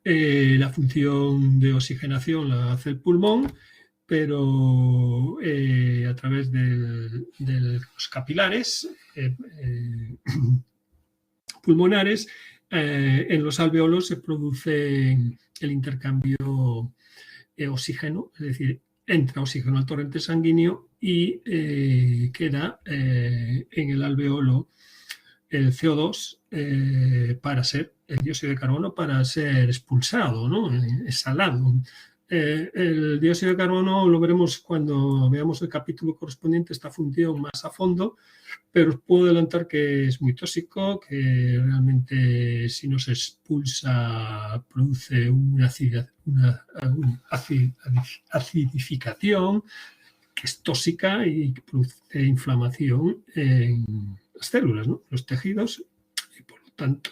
la función de oxigenación la hace el pulmón, pero a través de los capilares pulmonares, en los alveolos se produce el intercambio oxígeno, es decir, entra oxígeno al torrente sanguíneo y queda en el alveolo el CO2 para ser, el dióxido de carbono para ser expulsado, ¿no? Exhalado. El dióxido de carbono lo veremos cuando veamos el capítulo correspondiente a esta función más a fondo, pero os puedo adelantar que es muy tóxico, que realmente si no se expulsa produce una acidificación que es tóxica y que produce inflamación en las células, ¿no? Los tejidos, y por lo tanto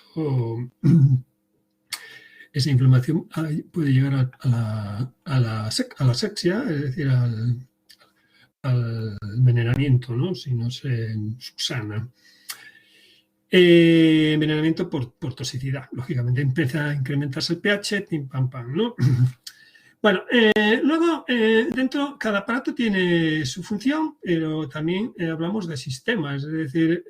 esa inflamación puede llegar a la asexia, es decir, al envenenamiento, ¿no? Si no se subsana. Envenenamiento por toxicidad, lógicamente. Empieza a incrementarse el pH, pim, pam, pam, ¿no? Bueno, luego dentro, cada aparato tiene su función, pero también hablamos de sistemas, es decir,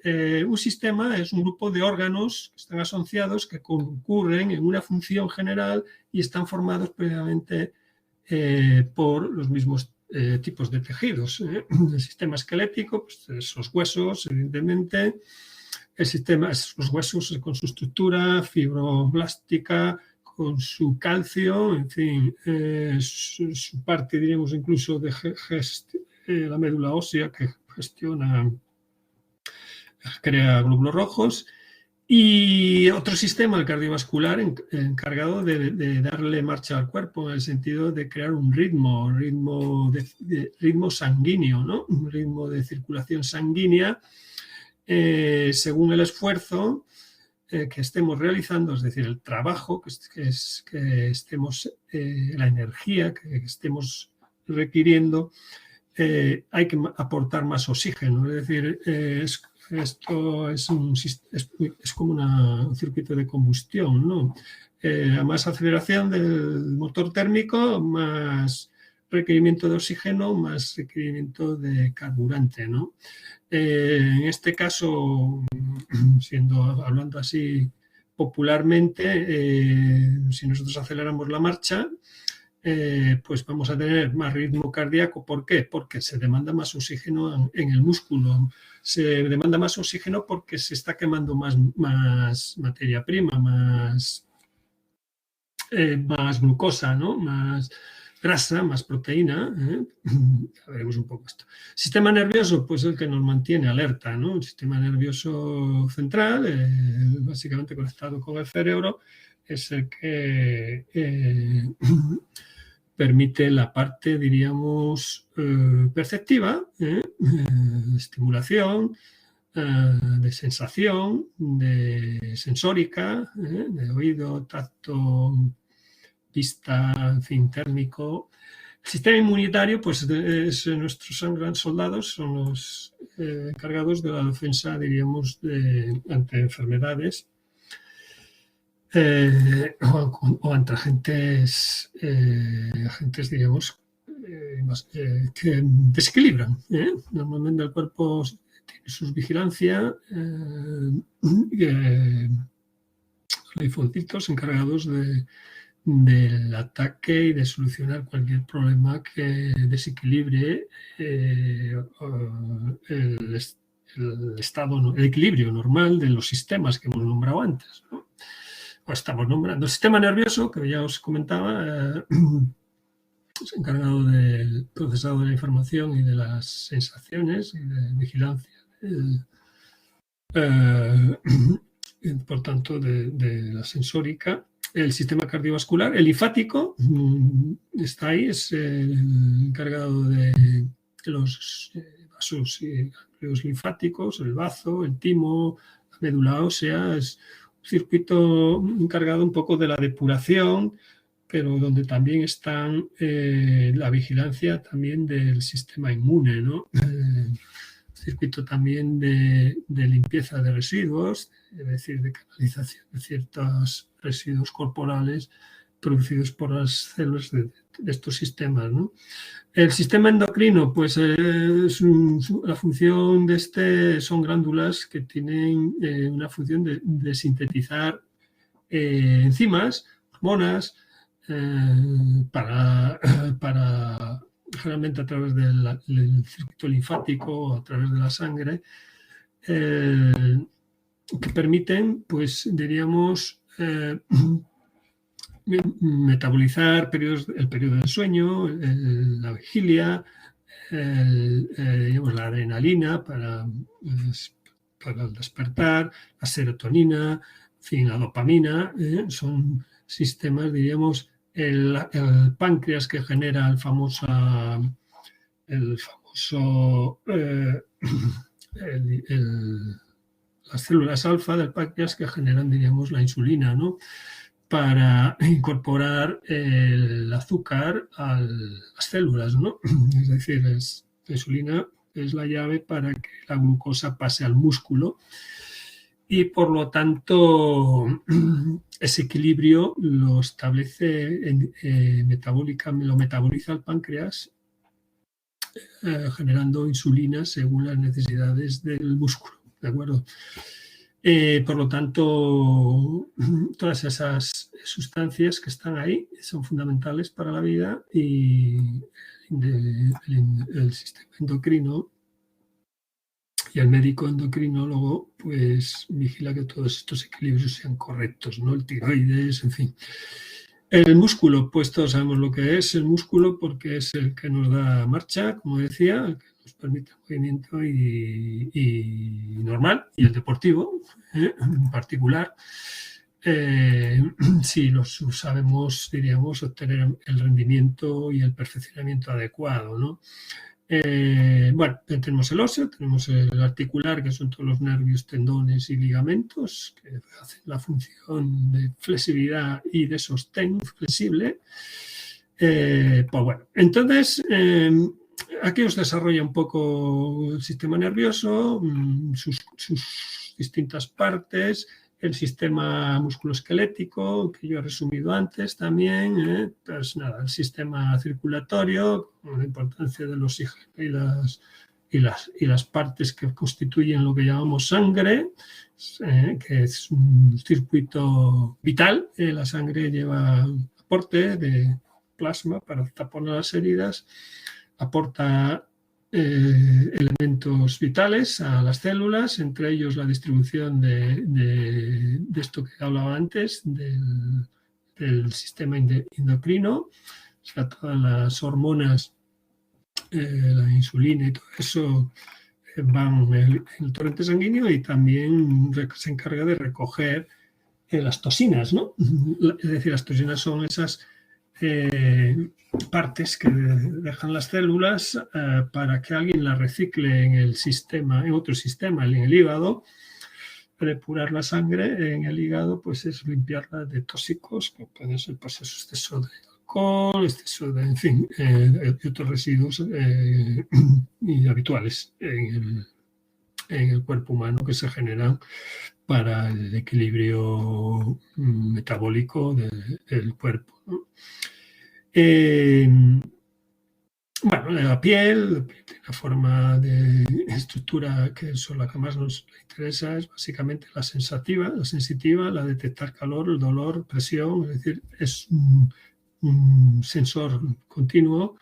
un sistema es un grupo de órganos que están asociados, que concurren en una función general y están formados previamente por los mismos tipos de tejidos. El sistema esquelético, pues, esos huesos, evidentemente, el sistema, los huesos con su estructura fibroblástica, con su calcio, en fin, su parte, diríamos, incluso de la médula ósea que gestiona, crea glóbulos rojos, y otro sistema, el cardiovascular, encargado de darle marcha al cuerpo, en el sentido de crear un ritmo sanguíneo, ¿no? Un ritmo de circulación sanguínea según el esfuerzo que estemos realizando, es decir, el trabajo que estemos, la energía que estemos requiriendo, hay que aportar más oxígeno. Es decir, esto es como un circuito de combustión, ¿no? A más aceleración del motor térmico, más requerimiento de oxígeno, más requerimiento de carburante, ¿no? En este caso, hablando así popularmente, si nosotros aceleramos la marcha, pues vamos a tener más ritmo cardíaco. ¿Por qué? Porque se demanda más oxígeno en el músculo. Se demanda más oxígeno porque se está quemando más materia prima, más glucosa, ¿no? Más grasa, más proteína. Ya veremos un poco esto. Sistema nervioso, pues el que nos mantiene alerta, ¿no? El sistema nervioso central, básicamente conectado con el cerebro, es el que permite la parte, diríamos, perceptiva, estimulación, de sensación, de sensórica, de oído, tacto, vista, en fin, térmico. El sistema inmunitario, pues nuestros grandes soldados son los encargados de la defensa, diríamos, ante enfermedades o ante agentes, diríamos, que desequilibran. Normalmente el cuerpo tiene sus vigilancias, linfocitos encargados del ataque y de solucionar cualquier problema que desequilibre el estado, el equilibrio normal de los sistemas que hemos nombrado antes, ¿no? O estamos nombrando. El sistema nervioso, que ya os comentaba, es encargado del procesado de la información y de las sensaciones y de vigilancia. Por tanto, de la sensórica. El sistema cardiovascular, el linfático, está ahí, es encargado de los vasos y ganglios linfáticos, el bazo, el timo, la médula ósea. Es un circuito encargado un poco de la depuración, pero donde también están la vigilancia también del sistema inmune, ¿no? Circuito también de limpieza de residuos, es decir, de canalización de ciertos residuos corporales producidos por las células de estos sistemas, ¿no? El sistema endocrino, pues la función de este son glándulas que tienen una función de sintetizar enzimas, hormonas, para generalmente a través del circuito linfático o a través de la sangre, que permiten, pues diríamos, metabolizar el periodo del sueño, la vigilia, digamos, la adrenalina para el despertar, la serotonina, en fin, la dopamina, son sistemas, diríamos, el páncreas que genera las células alfa del páncreas que generan, diríamos, la insulina, ¿no? Para incorporar el azúcar a las células, ¿no? Es decir, la insulina es la llave para que la glucosa pase al músculo y, por lo tanto, ese equilibrio lo establece lo metaboliza el páncreas, generando insulina según las necesidades del músculo, ¿de acuerdo? Por lo tanto, todas esas sustancias que están ahí son fundamentales para la vida y el sistema endocrino y el médico endocrinólogo pues vigila que todos estos equilibrios sean correctos, ¿no? El tiroides, en fin. El músculo, pues todos sabemos lo que es el músculo porque es el que nos da marcha, como decía, el que nos permite el movimiento y normal, y el deportivo en particular. Si los sabemos, diríamos, obtener el rendimiento y el perfeccionamiento adecuado, ¿no? Bueno, tenemos el óseo, tenemos el articular, que son todos los nervios, tendones y ligamentos, que hacen la función de flexibilidad y de sostén flexible. Pues bueno, entonces, aquí os desarrolla un poco el sistema nervioso, sus distintas partes, el sistema musculoesquelético, que yo he resumido antes también, pues nada, el sistema circulatorio, con la importancia del oxígeno y las partes que constituyen lo que llamamos sangre, que es un circuito vital. La sangre lleva aporte de plasma para taponar las heridas, aporta elementos vitales a las células, entre ellos la distribución de esto que hablaba antes, del sistema endocrino, o sea, todas las hormonas, la insulina y todo eso van en el torrente sanguíneo y también se encarga de recoger las toxinas, ¿no? Es decir, las toxinas son esas partes que dejan las células para que alguien las recicle en el sistema, en otro sistema, en el hígado. Depurar la sangre en el hígado pues es limpiarla de tóxicos, que pueden ser pues, exceso de alcohol, exceso de, en fin, de otros residuos habituales en el cuerpo humano que se generan para el equilibrio metabólico del cuerpo, ¿no? Bueno, la piel tiene una forma de estructura que es la que más nos interesa, es básicamente la sensitiva, la detectar calor, el dolor, presión, es decir, es un sensor continuo,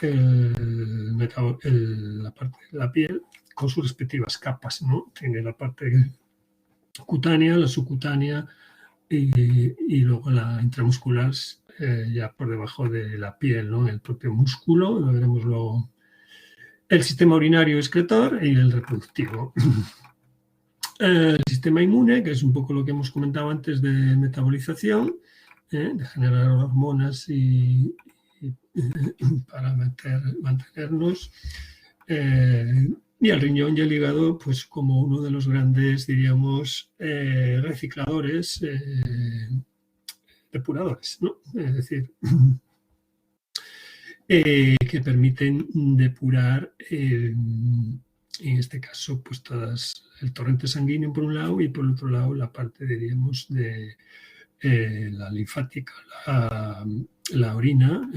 la parte de la piel con sus respectivas capas, ¿no? Tiene la parte cutánea, la subcutánea y luego la intramuscular ya por debajo de la piel, ¿no? El propio músculo, lo veremos luego. El sistema urinario excretor y el reproductivo. El sistema inmune, que es un poco lo que hemos comentado antes de metabolización, de generar hormonas y para mantenernos. Y el riñón y el hígado, pues como uno de los grandes, diríamos, recicladores, depuradores, ¿no? Es decir, que permiten depurar, en este caso, pues todas el torrente sanguíneo por un lado y por otro lado la parte, diríamos, de la linfática, la orina.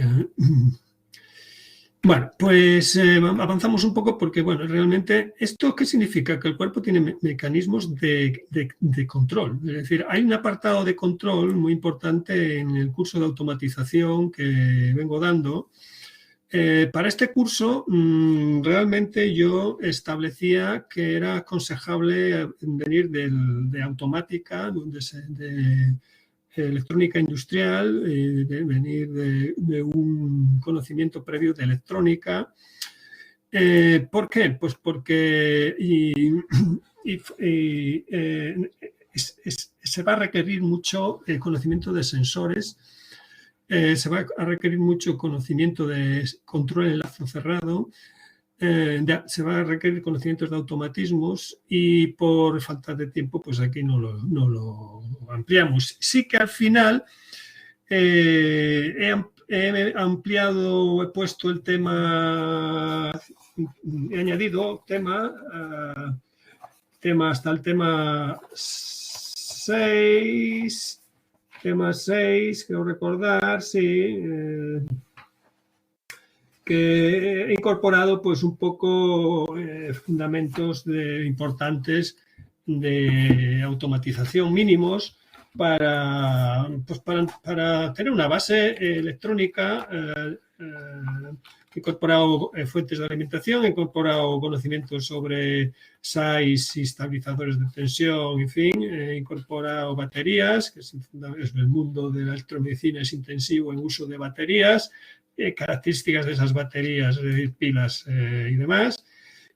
Bueno, pues avanzamos un poco porque, bueno, realmente, ¿esto qué significa? Que el cuerpo tiene mecanismos de control. Es decir, hay un apartado de control muy importante en el curso de automatización que vengo dando. Para este curso, realmente yo establecía que era aconsejable venir de automática, de electrónica industrial, de venir de un conocimiento previo de electrónica. ¿Por qué? Pues porque se va a requerir mucho conocimiento de sensores, se va a requerir mucho conocimiento de control en lazo cerrado, se va a requerir conocimientos de automatismos y por falta de tiempo, pues aquí no lo ampliamos. Sí que al final he ampliado, he puesto el tema, he añadido tema hasta el tema 6. Tema 6, quiero recordar, sí, que he incorporado pues un poco fundamentos importantes de automatización mínimos para tener una base electrónica. He incorporado fuentes de alimentación, he incorporado conocimientos sobre SAIs y estabilizadores de tensión, en fin, he incorporado baterías, que es el mundo de la electromedicina, es intensivo en uso de baterías, características de esas baterías, es decir, pilas y demás.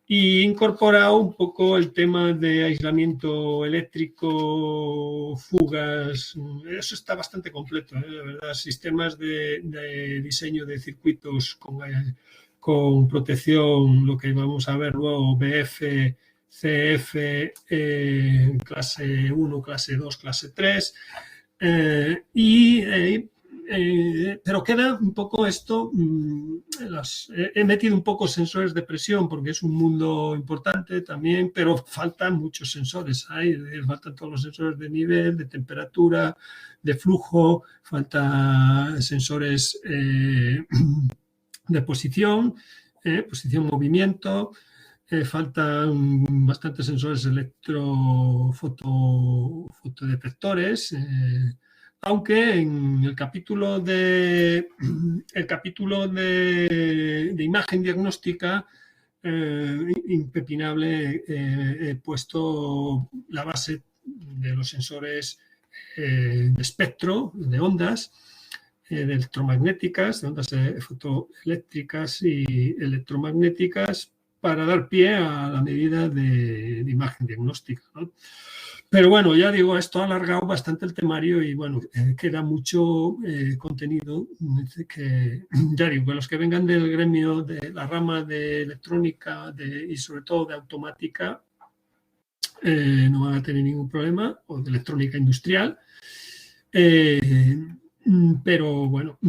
Y incorporado un poco el tema de aislamiento eléctrico, fugas, eso está bastante completo, la verdad. Sistemas de diseño de circuitos con protección, lo que vamos a ver luego, BF, CF, clase 1, clase 2, clase 3, pero queda un poco esto, he metido un poco sensores de presión porque es un mundo importante también, pero faltan muchos sensores, faltan todos los sensores de nivel, de temperatura, de flujo, faltan sensores de posición, movimiento, faltan bastantes sensores fotodetectores, aunque en el capítulo de imagen diagnóstica impepinable he puesto la base de los sensores de espectro, de ondas, de electromagnéticas, de ondas fotoeléctricas y electromagnéticas para dar pie a la medida de imagen diagnóstica, ¿no? Pero bueno, ya digo, esto ha alargado bastante el temario y bueno, queda mucho contenido que, ya digo, que los que vengan del gremio, de la rama de electrónica y sobre todo de automática, no van a tener ningún problema, o de electrónica industrial. Pero bueno,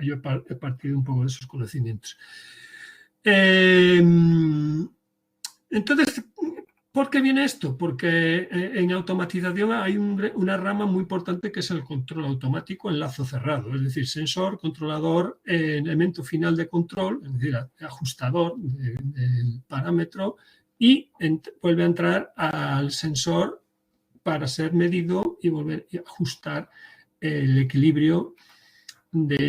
yo he partido un poco de esos conocimientos. Entonces, ¿Por qué viene esto? Porque en automatización hay una rama muy importante que es el control automático en lazo cerrado, es decir, sensor, controlador, elemento final de control, es decir, ajustador del parámetro, y vuelve a entrar al sensor para ser medido y volver a ajustar el equilibrio de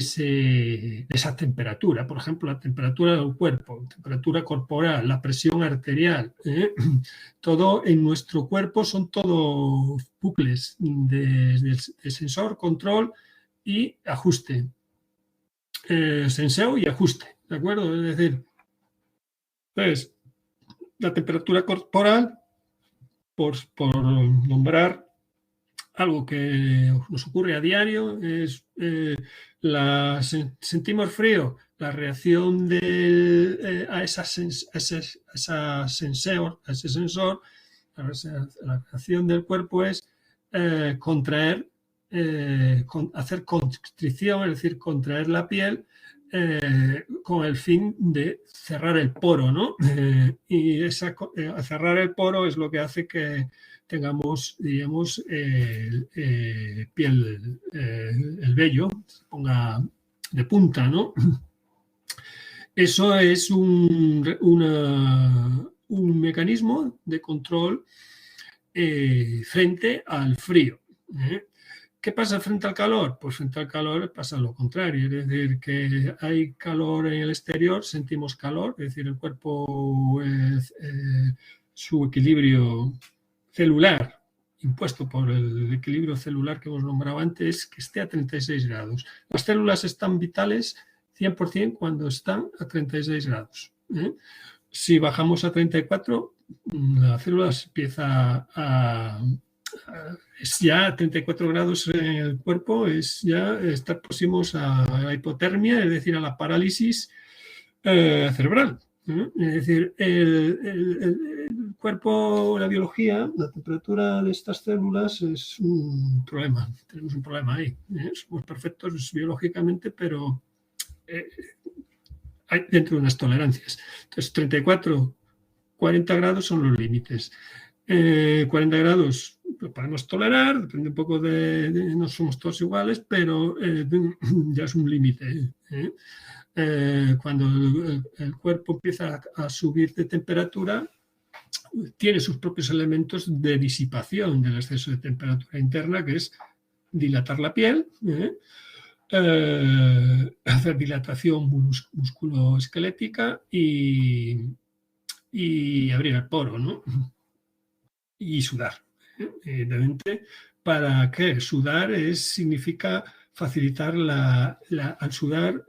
esa temperatura. Por ejemplo, la temperatura del cuerpo, temperatura corporal, la presión arterial. Todo en nuestro cuerpo son todos bucles de sensor, control y ajuste. Senseo y ajuste, ¿de acuerdo? Es decir, entonces, la temperatura corporal, por nombrar algo que nos ocurre a diario, es sentimos frío, la reacción a ese sensor, la reacción del cuerpo es contraer, hacer constricción, es decir, contraer la piel con el fin de cerrar el poro, ¿no? Y cerrar el poro es lo que hace que tengamos, digamos, piel, el vello se ponga de punta, ¿no? Eso es un mecanismo de control frente al frío. ¿Qué pasa frente al calor? Pues frente al calor pasa lo contrario, es decir, que hay calor en el exterior, sentimos calor, es decir, el cuerpo, su equilibrio celular, impuesto por el equilibrio celular que hemos nombrado antes, que esté a 36 grados. Las células están vitales 100% cuando están a 36 grados. Si bajamos a 34, la célula empieza es ya 34 grados en el cuerpo, es ya estar próximos a la hipotermia, es decir, a la parálisis cerebral. Es decir, el cuerpo, la biología, la temperatura de estas células es un problema. Tenemos un problema ahí. Somos perfectos biológicamente, pero hay dentro de unas tolerancias. Entonces, 34, 40 grados son los límites. 40 grados lo podemos tolerar, depende un poco no somos todos iguales, pero ya es un límite. Cuando el cuerpo empieza a subir de temperatura, tiene sus propios elementos de disipación del exceso de temperatura interna, que es dilatar la piel, hacer dilatación musculoesquelética y abrir el poro, ¿no? Y sudar. Evidentemente, ¿para qué? Sudar significa facilitar al sudar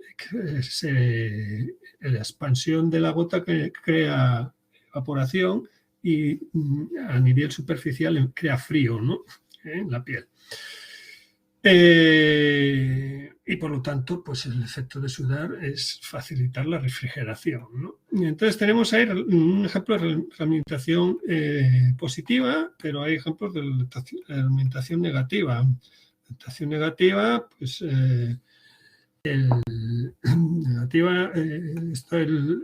la expansión de la gota que crea evaporación y a nivel superficial crea frío, ¿no? En la piel. Y por lo tanto, pues el efecto de sudar es facilitar la refrigeración, ¿no? Y entonces tenemos ahí un ejemplo de realimentación positiva, pero hay ejemplos de realimentación negativa. Realimentación negativa, pues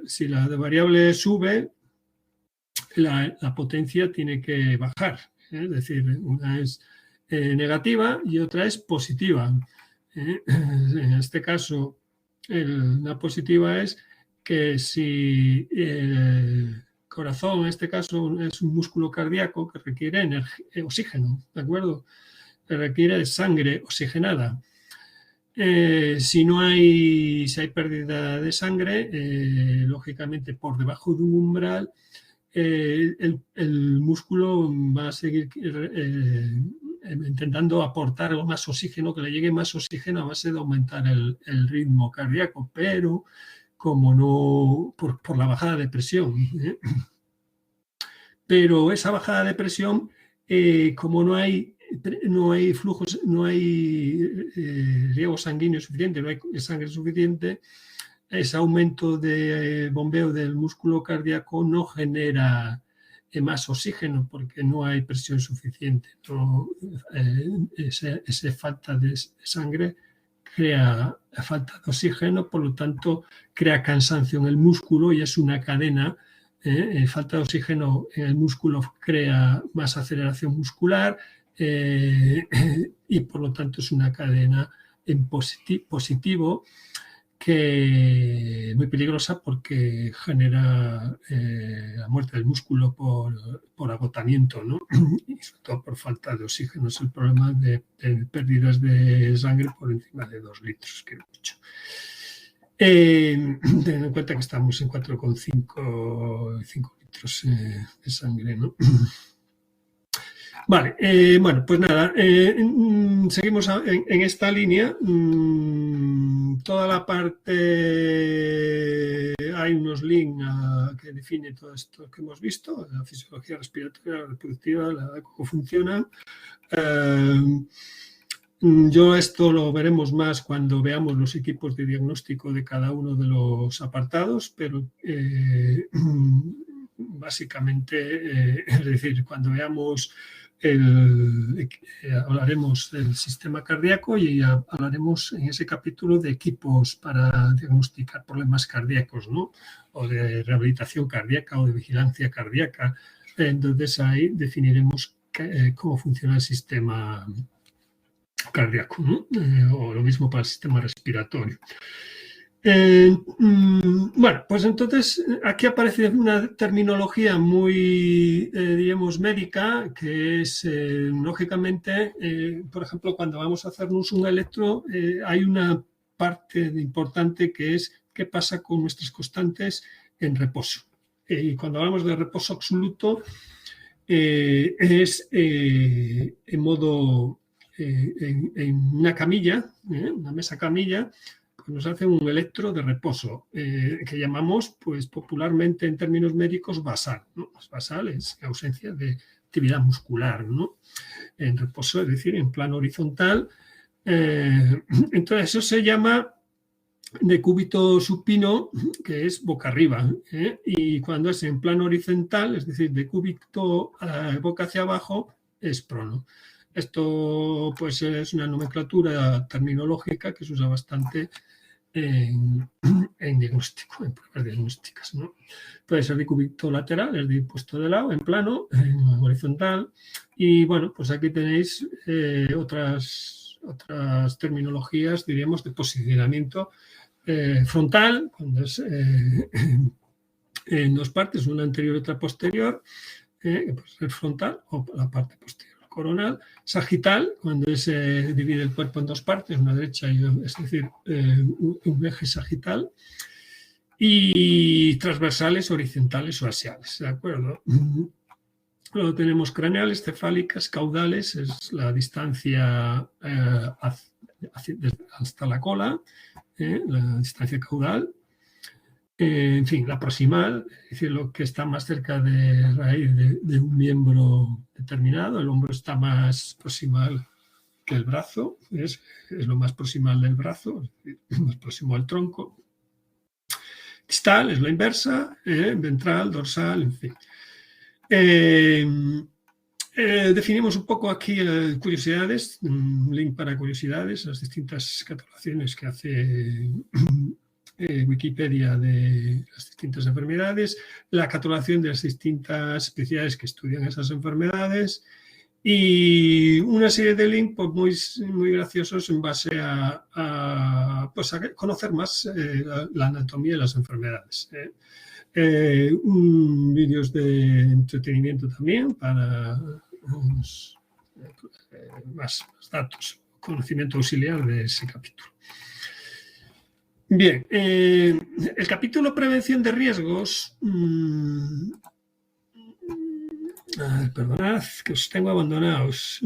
si la variable sube, la potencia tiene que bajar. Es decir, una es negativa y otra es positiva. En este caso, la positiva es que si el corazón, en este caso, es un músculo cardíaco que requiere oxígeno, ¿de acuerdo? Que requiere sangre oxigenada. Si hay pérdida de sangre, lógicamente por debajo de un umbral, el músculo va a seguir intentando aportar más oxígeno, que le llegue más oxígeno a base de aumentar el ritmo cardíaco, pero como no, por la bajada de presión. Pero esa bajada de presión, como no hay flujos, no hay riego sanguíneo suficiente, no hay sangre suficiente, ese aumento de bombeo del músculo cardíaco no genera más oxígeno porque no hay presión suficiente. Esa falta de sangre crea falta de oxígeno, por lo tanto crea cansancio en el músculo y es una cadena falta de oxígeno en el músculo crea más aceleración muscular y por lo tanto es una cadena en positivo que es muy peligrosa porque genera la muerte del músculo por agotamiento, ¿no? Y sobre todo por falta de oxígeno. Es el problema de pérdidas de sangre por encima de 2 litros, que es mucho. Teniendo en cuenta que estamos en 4,5 litros de sangre, ¿no? Vale, bueno, pues nada, seguimos en esta línea. Toda la parte, hay unos links que define todo esto que hemos visto, la fisiología respiratoria, la reproductiva, cómo funciona. Yo esto lo veremos más cuando veamos los equipos de diagnóstico de cada uno de los apartados, pero básicamente, es decir, cuando veamos hablaremos del sistema cardíaco y hablaremos en ese capítulo de equipos para diagnosticar problemas cardíacos, ¿no? O de rehabilitación cardíaca o de vigilancia cardíaca. Entonces ahí definiremos cómo funciona el sistema cardíaco, ¿no? O lo mismo para el sistema respiratorio. Bueno, pues entonces aquí aparece una terminología muy, digamos, médica, que es, lógicamente, por ejemplo, cuando vamos a hacernos un electro, hay una parte importante que es qué pasa con nuestras constantes en reposo. Y cuando hablamos de reposo absoluto, es en modo, en una camilla, una mesa camilla, nos hace un electro de reposo, que llamamos, pues popularmente en términos médicos, basal, ¿no? Basal es ausencia de actividad muscular, ¿no? En reposo, es decir, en plano horizontal. Entonces eso se llama decúbito supino, que es boca arriba, y cuando es en plano horizontal, es decir, decúbito boca hacia abajo, es prono. Esto pues es una nomenclatura terminológica que se usa bastante en diagnóstico, en pruebas diagnósticas, ¿no? Puede ser decúbito lateral, es decir, puesto de lado, en plano, en horizontal. Y bueno, pues aquí tenéis otras terminologías, diríamos, de posicionamiento frontal, cuando es en dos partes, una anterior y otra posterior, que puede ser frontal o la parte posterior. Coronal, sagital, cuando se divide el cuerpo en dos partes, una derecha y es decir, un eje sagital, y transversales, horizontales o axiales, ¿de acuerdo? Luego tenemos craneales, cefálicas, caudales, es la distancia hasta la cola, la distancia caudal. En fin, la proximal, es decir, lo que está más cerca de raíz de un miembro determinado. El hombro está más proximal que el brazo, es lo más proximal del brazo, es decir, más próximo al tronco. Distal es la inversa, ventral, dorsal, en fin. Definimos un poco aquí curiosidades, un link para curiosidades, las distintas catalogaciones que hace Wikipedia de las distintas enfermedades, la catalogación de las distintas especialidades que estudian esas enfermedades y una serie de links pues, muy graciosos en base a conocer más la anatomía de las enfermedades. Vídeos de entretenimiento también para más datos, conocimiento auxiliar de ese capítulo. Bien, el capítulo prevención de riesgos, perdonad que os tengo abandonados.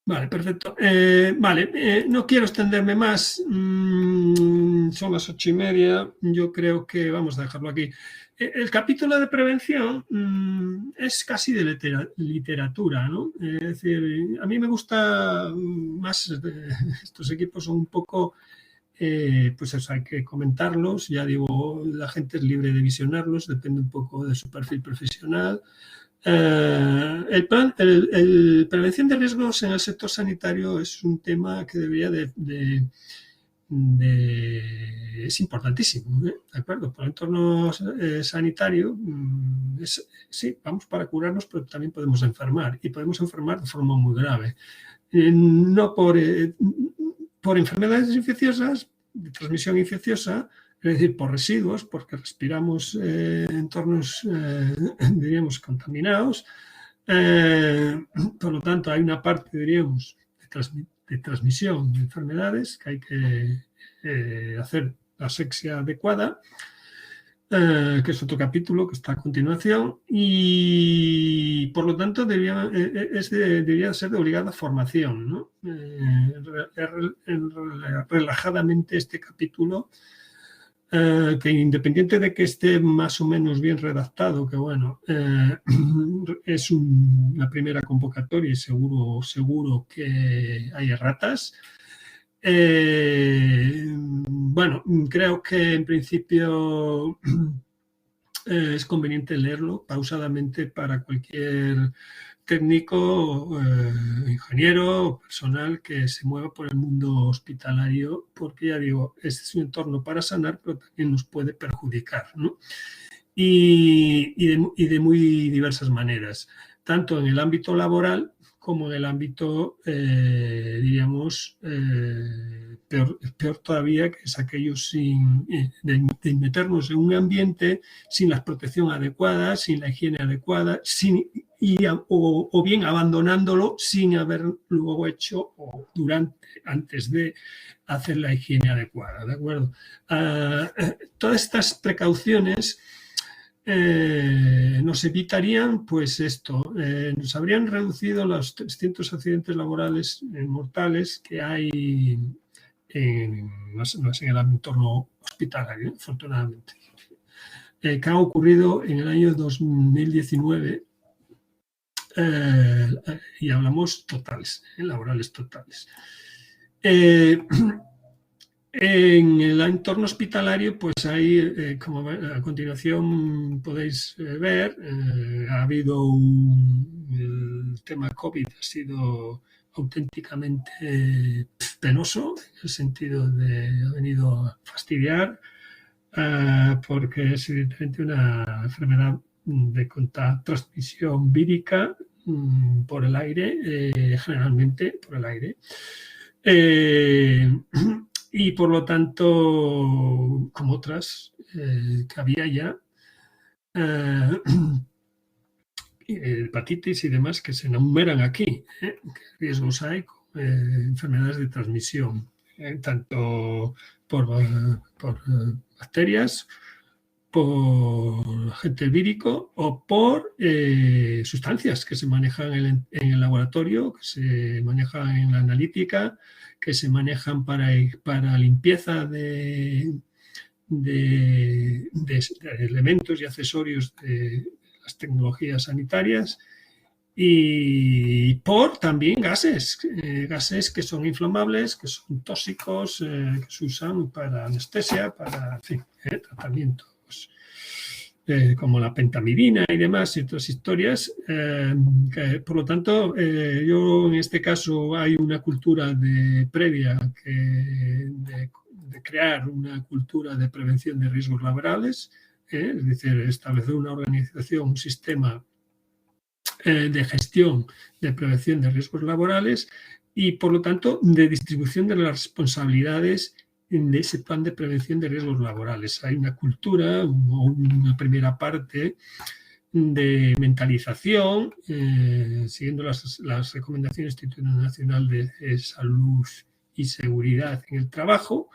Vale, perfecto. No quiero extenderme más. Son las 8:30. Yo creo que vamos a dejarlo aquí. El capítulo de prevención es casi de literatura, ¿no? Es decir, a mí me gusta más, estos equipos son un poco, pues eso, hay que comentarlos, ya digo, la gente es libre de visionarlos, depende un poco de su perfil profesional. El prevención de riesgos en el sector sanitario es un tema que debería de es importantísimo, ¿de acuerdo? Por el entorno sanitario, sí, vamos para curarnos, pero también podemos enfermar, y podemos enfermar de forma muy grave. No por enfermedades infecciosas, de transmisión infecciosa, es decir, por residuos, porque respiramos entornos, diríamos, contaminados. Por lo tanto, hay una parte, diríamos, de transmisión de enfermedades que hay que hacer la asepsia adecuada, que es otro capítulo que está a continuación, y por lo tanto debería ser de obligada formación, ¿no? Relajadamente este capítulo, que independiente de que esté más o menos bien redactado, que bueno, es una primera convocatoria y seguro que hay erratas. Bueno, creo que en principio es conveniente leerlo pausadamente para cualquier técnico, ingeniero o personal que se mueva por el mundo hospitalario, porque ya digo, este es un entorno para sanar, pero también nos puede perjudicar, ¿no? Y de muy diversas maneras, tanto en el ámbito laboral como en el ámbito, diríamos, peor todavía, que es aquello de meternos en un ambiente sin la protección adecuada, sin la higiene adecuada, o bien abandonándolo sin haber luego hecho o antes de hacer la higiene adecuada, ¿de acuerdo? Todas estas precauciones nos evitarían, pues esto, nos habrían reducido los 300 accidentes laborales mortales que hay más en el entorno hospitalario, afortunadamente, que han ocurrido en el año 2019, y hablamos totales, laborales totales. En el entorno hospitalario, pues ahí, como a continuación podéis ver, ha habido el tema COVID ha sido auténticamente penoso, en el sentido de ha venido a fastidiar, porque es evidentemente una enfermedad de transmisión vírica por el aire, generalmente por el aire. Y por lo tanto, como otras que había ya, hepatitis y demás que se enumeran aquí, ¿qué riesgos hay? Enfermedades de transmisión, tanto por bacterias, por agente vírico o por sustancias que se manejan en el laboratorio, que se manejan en la analítica, que se manejan para limpieza de elementos y accesorios de las tecnologías sanitarias, y por también gases que son inflamables, que son tóxicos, que se usan para anestesia, para, en fin, tratamientos como la pentamidina y demás y otras historias. Por lo tanto, yo en este caso hay una cultura previa de crear una cultura de prevención de riesgos laborales, es decir, establecer una organización, un sistema de gestión de prevención de riesgos laborales y, por lo tanto, de distribución de las responsabilidades de ese plan de prevención de riesgos laborales. Hay una cultura o una primera parte de mentalización, siguiendo las recomendaciones del Instituto Nacional de Salud y Seguridad en el Trabajo,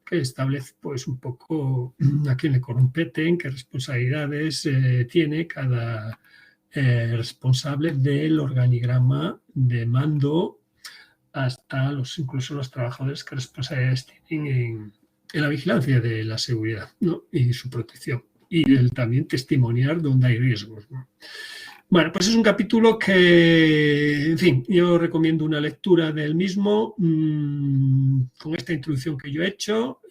que establece pues un poco a quién le competen, qué responsabilidades tiene cada responsable del organigrama de mando, hasta incluso los trabajadores que responsabilidades tienen en la vigilancia de la seguridad, ¿no? Y su protección. Y también testimoniar donde hay riesgos, ¿no? Bueno, pues es un capítulo que, en fin, yo recomiendo una lectura del mismo con esta introducción que yo he hecho.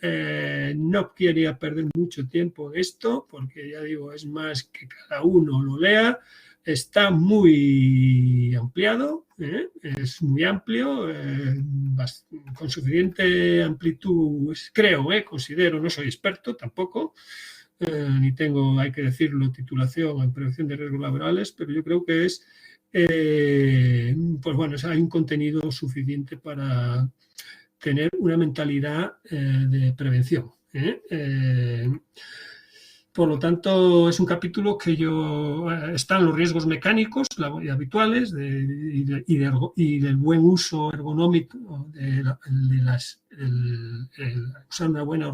No quería perder mucho tiempo en esto, porque ya digo, es más que cada uno lo lea. está muy ampliado, es muy amplio, con suficiente amplitud, creo, considero, no soy experto tampoco, ni tengo, hay que decirlo, titulación en prevención de riesgos laborales, pero yo creo que es, pues bueno, hay un contenido suficiente para tener una mentalidad de prevención. Por lo tanto, es un capítulo que están los riesgos mecánicos y habituales y del buen uso ergonómico usar una buena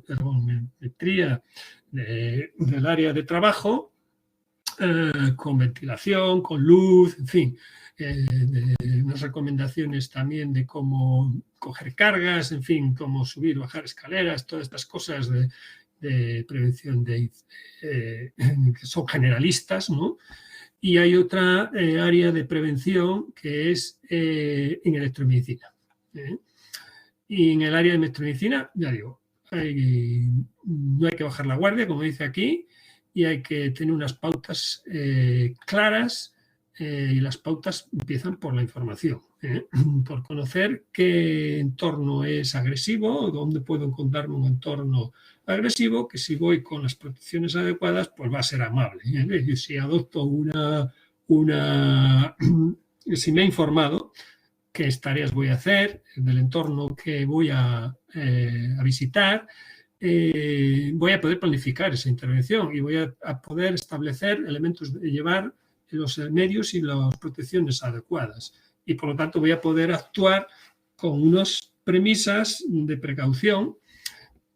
ergometría del área de trabajo, con ventilación, con luz, en fin, unas recomendaciones también de cómo coger cargas, en fin, cómo subir, bajar escaleras, todas estas cosas de prevención que son generalistas, ¿no? Y hay otra área de prevención que es en electromedicina. Y en el área de electromedicina, ya digo, no hay que bajar la guardia, como dice aquí, y hay que tener unas pautas claras, y las pautas empiezan por la información, por conocer qué entorno es agresivo, dónde puedo encontrarme un entorno agresivo, que si voy con las protecciones adecuadas, pues va a ser amable. Y si adopto si me he informado qué tareas voy a hacer, del entorno que voy a visitar, voy a poder planificar esa intervención y voy a poder establecer elementos de llevar los medios y las protecciones adecuadas. Y por lo tanto voy a poder actuar con unas premisas de precaución,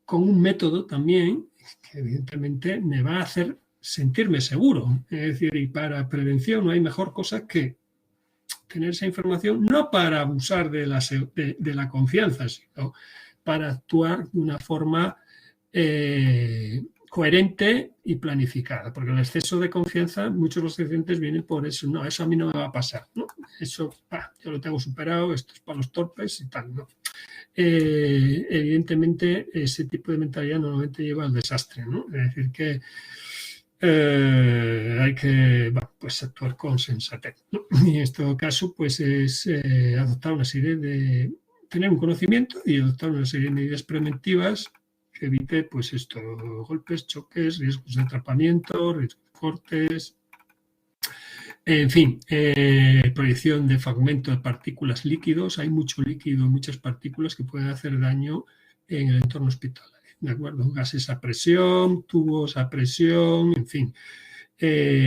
con un método también que evidentemente me va a hacer sentirme seguro. Es decir, y para prevención no hay mejor cosa que tener esa información, no para abusar de la confianza, sino para actuar de una forma coherente y planificada, porque el exceso de confianza, muchos de los accidentes vienen por eso. No, eso a mí no me va a pasar, ¿no? Eso, yo lo tengo superado, esto es para los torpes y tal, ¿no? Evidentemente, ese tipo de mentalidad normalmente lleva al desastre, ¿no? Es decir, que hay que pues actuar con sensatez, ¿no? Y en este caso, pues es adoptar una serie de... tener un conocimiento y adoptar una serie de medidas preventivas que evite, pues esto, golpes, choques, riesgos de atrapamiento, riesgos de cortes, en fin, proyección de fragmento de partículas líquidos. Hay mucho líquido, muchas partículas que pueden hacer daño en el entorno hospitalario, ¿de acuerdo? Gases a presión, tubos a presión, en fin,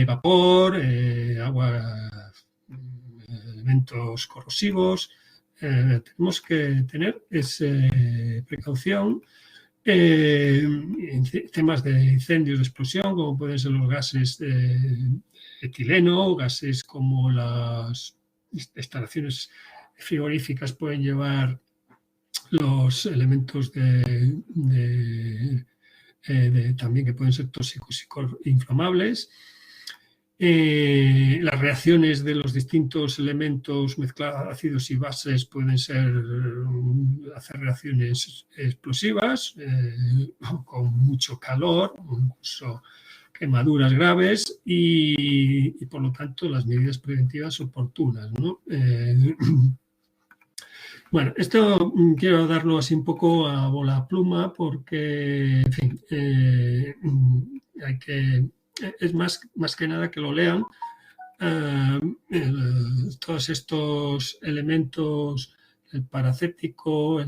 vapor, agua, elementos corrosivos. Tenemos que tener esa precaución. Temas de incendios, de explosión, como pueden ser los gases de etileno, gases como las instalaciones frigoríficas pueden llevar los elementos también que pueden ser tóxicos y inflamables. Las reacciones de los distintos elementos mezclados, ácidos y bases, pueden hacer reacciones explosivas, con mucho calor, incluso quemaduras graves y por lo tanto las medidas preventivas oportunas, ¿no? Bueno, esto quiero darlo así un poco a bola pluma porque, en fin, es más que nada que lo lean. Todos estos elementos, el paracético,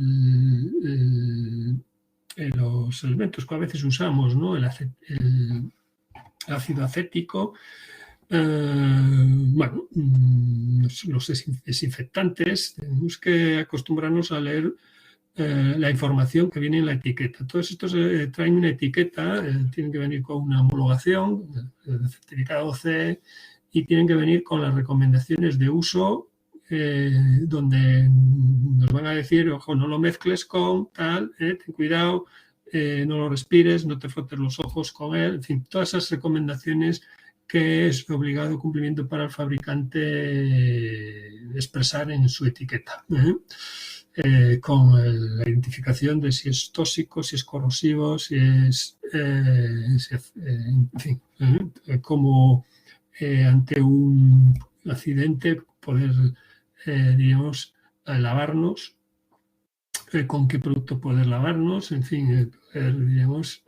los elementos que a veces usamos, ¿no? El ácido acético, bueno, los desinfectantes, tenemos que acostumbrarnos a leer la información que viene en la etiqueta. Todos estos traen una etiqueta, tienen que venir con una homologación, el certificado C, y tienen que venir con las recomendaciones de uso, donde nos van a decir, ojo, no lo mezcles con tal, ten cuidado, no lo respires, no te frotes los ojos con él, en fin, todas esas recomendaciones que es obligado cumplimiento para el fabricante expresar en su etiqueta, con la identificación de si es tóxico, si es corrosivo, si es, en fin, cómo ante un accidente poder, digamos, lavarnos, con qué producto poder lavarnos, en fin, digamos,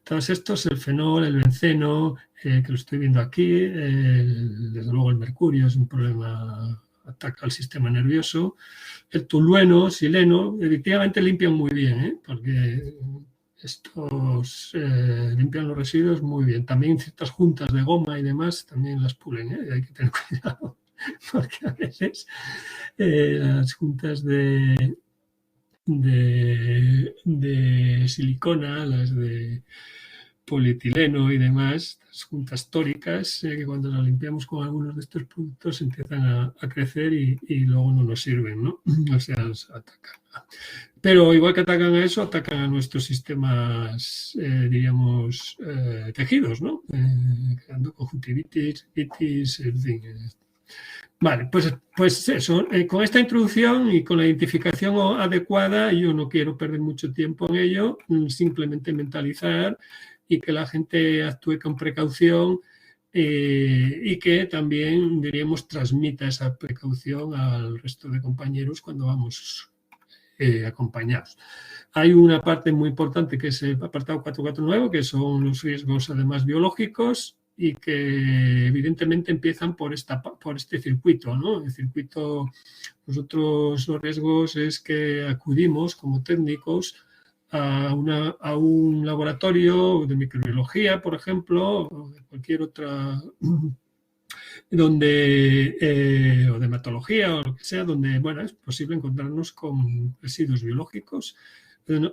todos estos, el fenol, el benceno, que lo estoy viendo aquí, desde luego el mercurio es un problema, ataca al sistema nervioso, el tolueno, sileno, efectivamente limpian muy bien, porque estos limpian los residuos muy bien. También ciertas juntas de goma y demás también las pulen, hay que tener cuidado, porque a veces las juntas de silicona, las de polietileno y demás, las juntas tóricas, que cuando las limpiamos con algunos de estos productos empiezan a crecer y luego no nos sirven, ¿no? O sea, nos atacan. Pero igual que atacan a eso, atacan a nuestros sistemas, diríamos, tejidos, ¿no? Creando conjuntivitis, vitis, en fin. Vale, pues eso, con esta introducción y con la identificación adecuada, yo no quiero perder mucho tiempo en ello, simplemente mentalizar y que la gente actúe con precaución y que también, diríamos, transmita esa precaución al resto de compañeros cuando vamos acompañados. Hay una parte muy importante que es el apartado 449, que son los riesgos además biológicos y que evidentemente empiezan por este circuito, ¿no? El circuito, nosotros los riesgos es que acudimos como técnicos a un laboratorio de microbiología, por ejemplo, o de cualquier otra, donde, o de hematología o lo que sea, donde, bueno, es posible encontrarnos con residuos biológicos.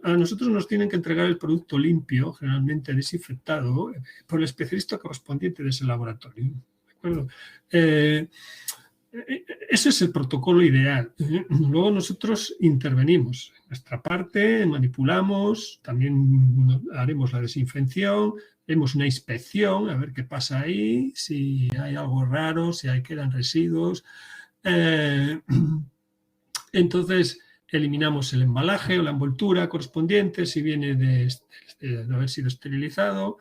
A nosotros nos tienen que entregar el producto limpio, generalmente desinfectado, por el especialista correspondiente de ese laboratorio. ¿De acuerdo? Ese es el protocolo ideal. Luego nosotros intervenimos en nuestra parte, manipulamos, también haremos la desinfección, haremos una inspección, a ver qué pasa ahí, si hay algo raro, si quedan residuos. Entonces, eliminamos el embalaje o la envoltura correspondiente, si viene de haber sido esterilizado.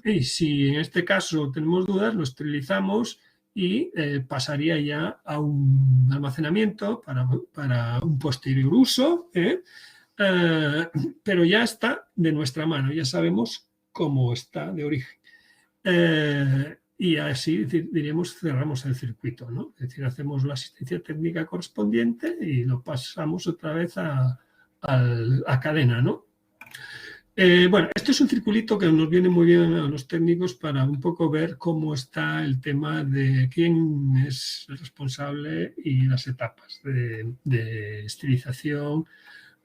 Y si en este caso tenemos dudas, lo esterilizamos y pasaría ya a un almacenamiento para un posterior uso, pero ya está de nuestra mano, ya sabemos cómo está de origen. Y así, diríamos, cerramos el circuito, ¿no? Es decir, hacemos la asistencia técnica correspondiente y lo pasamos otra vez a cadena, ¿no? Bueno, esto es un circulito que nos viene muy bien a los técnicos para un poco ver cómo está el tema de quién es el responsable y las etapas de esterilización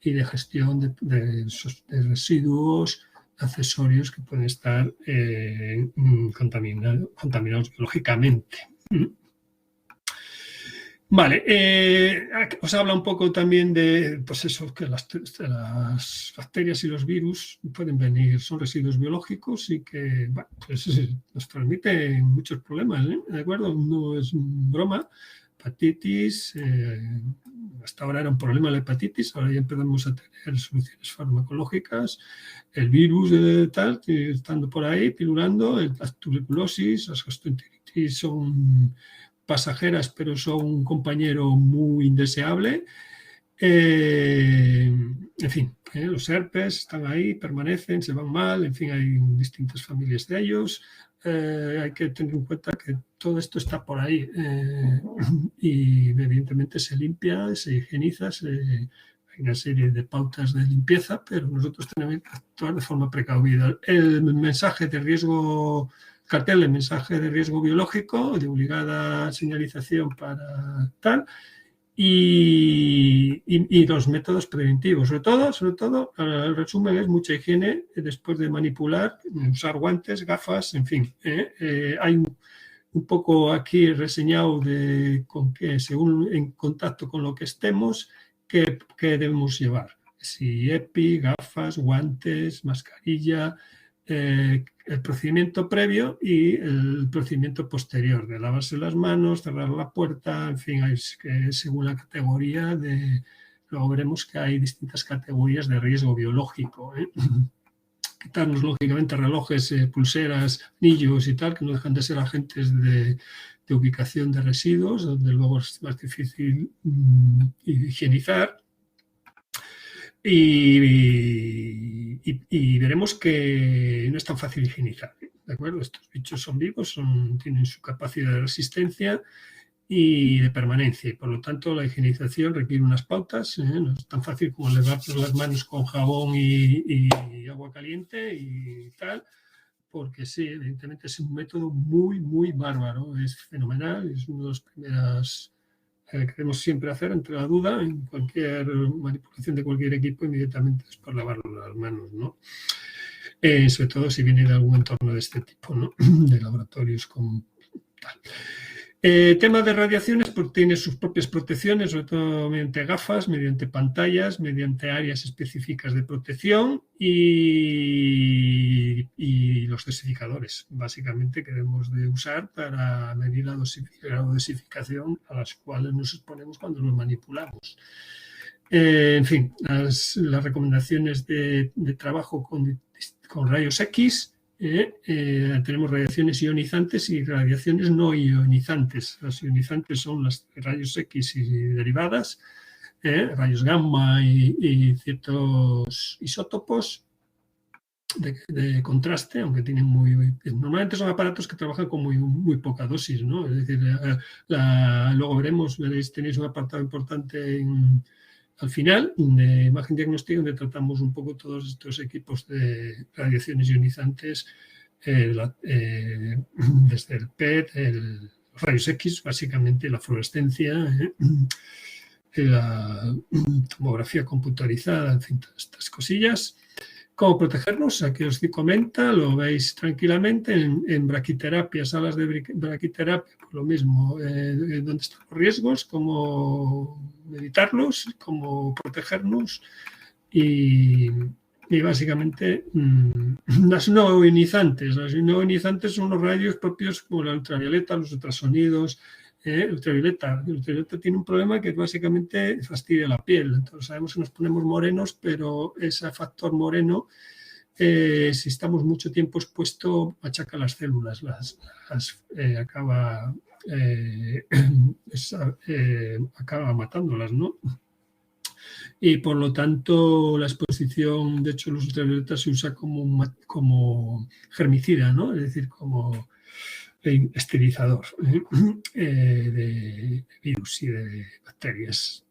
y de gestión de residuos, accesorios que pueden estar contaminados biológicamente. Vale, os habla un poco también de, pues eso, que las bacterias y los virus pueden venir, son residuos biológicos y que, bueno, pues nos transmiten muchos problemas, ¿de acuerdo? No es broma. Hepatitis, hasta ahora era un problema la hepatitis, ahora ya empezamos a tener soluciones farmacológicas, el virus tal, estando por ahí, pilulando, las tuberculosis, las gastroenteritis son pasajeras, pero son un compañero muy indeseable. En fin, los herpes están ahí, permanecen, se van mal, en fin, hay distintas familias de ellos. Hay que tener en cuenta que todo esto está por ahí y evidentemente se limpia, se higieniza, hay una serie de pautas de limpieza, pero nosotros tenemos que actuar de forma precavida. El mensaje de riesgo, cartel de mensaje de riesgo biológico, de obligada señalización para tal, y los métodos preventivos. Sobre todo, el resumen es mucha higiene después de manipular, usar guantes, gafas, en fin. Hay un poco aquí reseñado con que según en contacto con lo que estemos, qué debemos llevar. Si EPI, gafas, guantes, mascarilla, el procedimiento previo y el procedimiento posterior, de lavarse las manos, cerrar la puerta, en fin, según la categoría luego veremos que hay distintas categorías de riesgo biológico, quitarnos, lógicamente, relojes, pulseras, anillos y tal, que no dejan de ser agentes de ubicación de residuos, donde luego es más difícil higienizar. Y veremos que no es tan fácil higienizar, ¿de acuerdo? Estos bichos son vivos, tienen su capacidad de resistencia y de permanencia, y por lo tanto la higienización requiere unas pautas, no es tan fácil como lavarnos las manos con jabón y agua caliente y tal, porque sí, evidentemente es un método muy, muy bárbaro, es fenomenal, es una de las primeras que debemos siempre hacer ante la duda en cualquier manipulación de cualquier equipo, inmediatamente es por lavar las manos, ¿no? Sobre todo si viene de algún entorno de este tipo, ¿no? De laboratorios con tal. Tema de radiaciones, pues tiene sus propias protecciones, sobre todo mediante gafas, mediante pantallas, mediante áreas específicas de protección y los dosificadores, básicamente, que debemos de usar para medir la dosificación a las cuales nos exponemos cuando los manipulamos. En fin, las recomendaciones de trabajo con rayos X. Tenemos radiaciones ionizantes y radiaciones no ionizantes. Las ionizantes son las rayos X y derivadas, rayos gamma y ciertos isótopos de contraste, aunque tienen normalmente son aparatos que trabajan con muy poca dosis, ¿no? Es decir, luego veréis, tenéis un apartado importante al final de imagen diagnóstica, donde tratamos un poco todos estos equipos de radiaciones ionizantes, desde el PET, los rayos X, básicamente la fluorescencia, la tomografía computarizada, en fin, todas estas cosillas. ¿Cómo protegernos? Aquí os comenta, lo veis tranquilamente en braquiterapia, salas de braquiterapia, por lo mismo, dónde están los riesgos, cómo evitarlos, cómo protegernos y básicamente las no ionizantes. Las no ionizantes son los rayos propios como la ultravioleta, los ultrasonidos. El ultravioleta tiene un problema que básicamente fastidia la piel. Entonces sabemos que nos ponemos morenos, pero ese factor moreno, si estamos mucho tiempo expuesto, machaca las células, acaba matándolas, ¿no? Y por lo tanto la exposición, de hecho los ultravioletas se usa como germicida, ¿no? Es decir, como esterilizador de virus y de bacterias.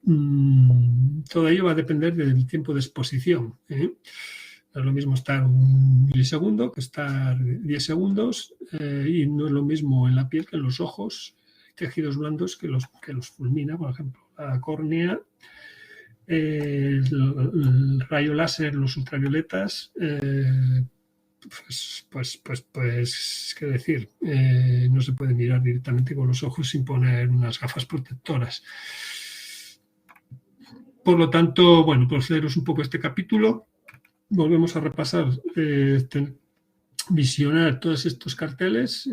Todo ello va a depender del tiempo de exposición. No es lo mismo estar un milisegundo que estar 10 segundos y no es lo mismo en la piel que en los ojos. Hay tejidos blandos que los fulmina, por ejemplo, la córnea, el rayo láser, los ultravioletas, pues, qué decir, no se puede mirar directamente con los ojos sin poner unas gafas protectoras. Por lo tanto, bueno, procederos un poco este capítulo. Volvemos a repasar, visionar todos estos carteles.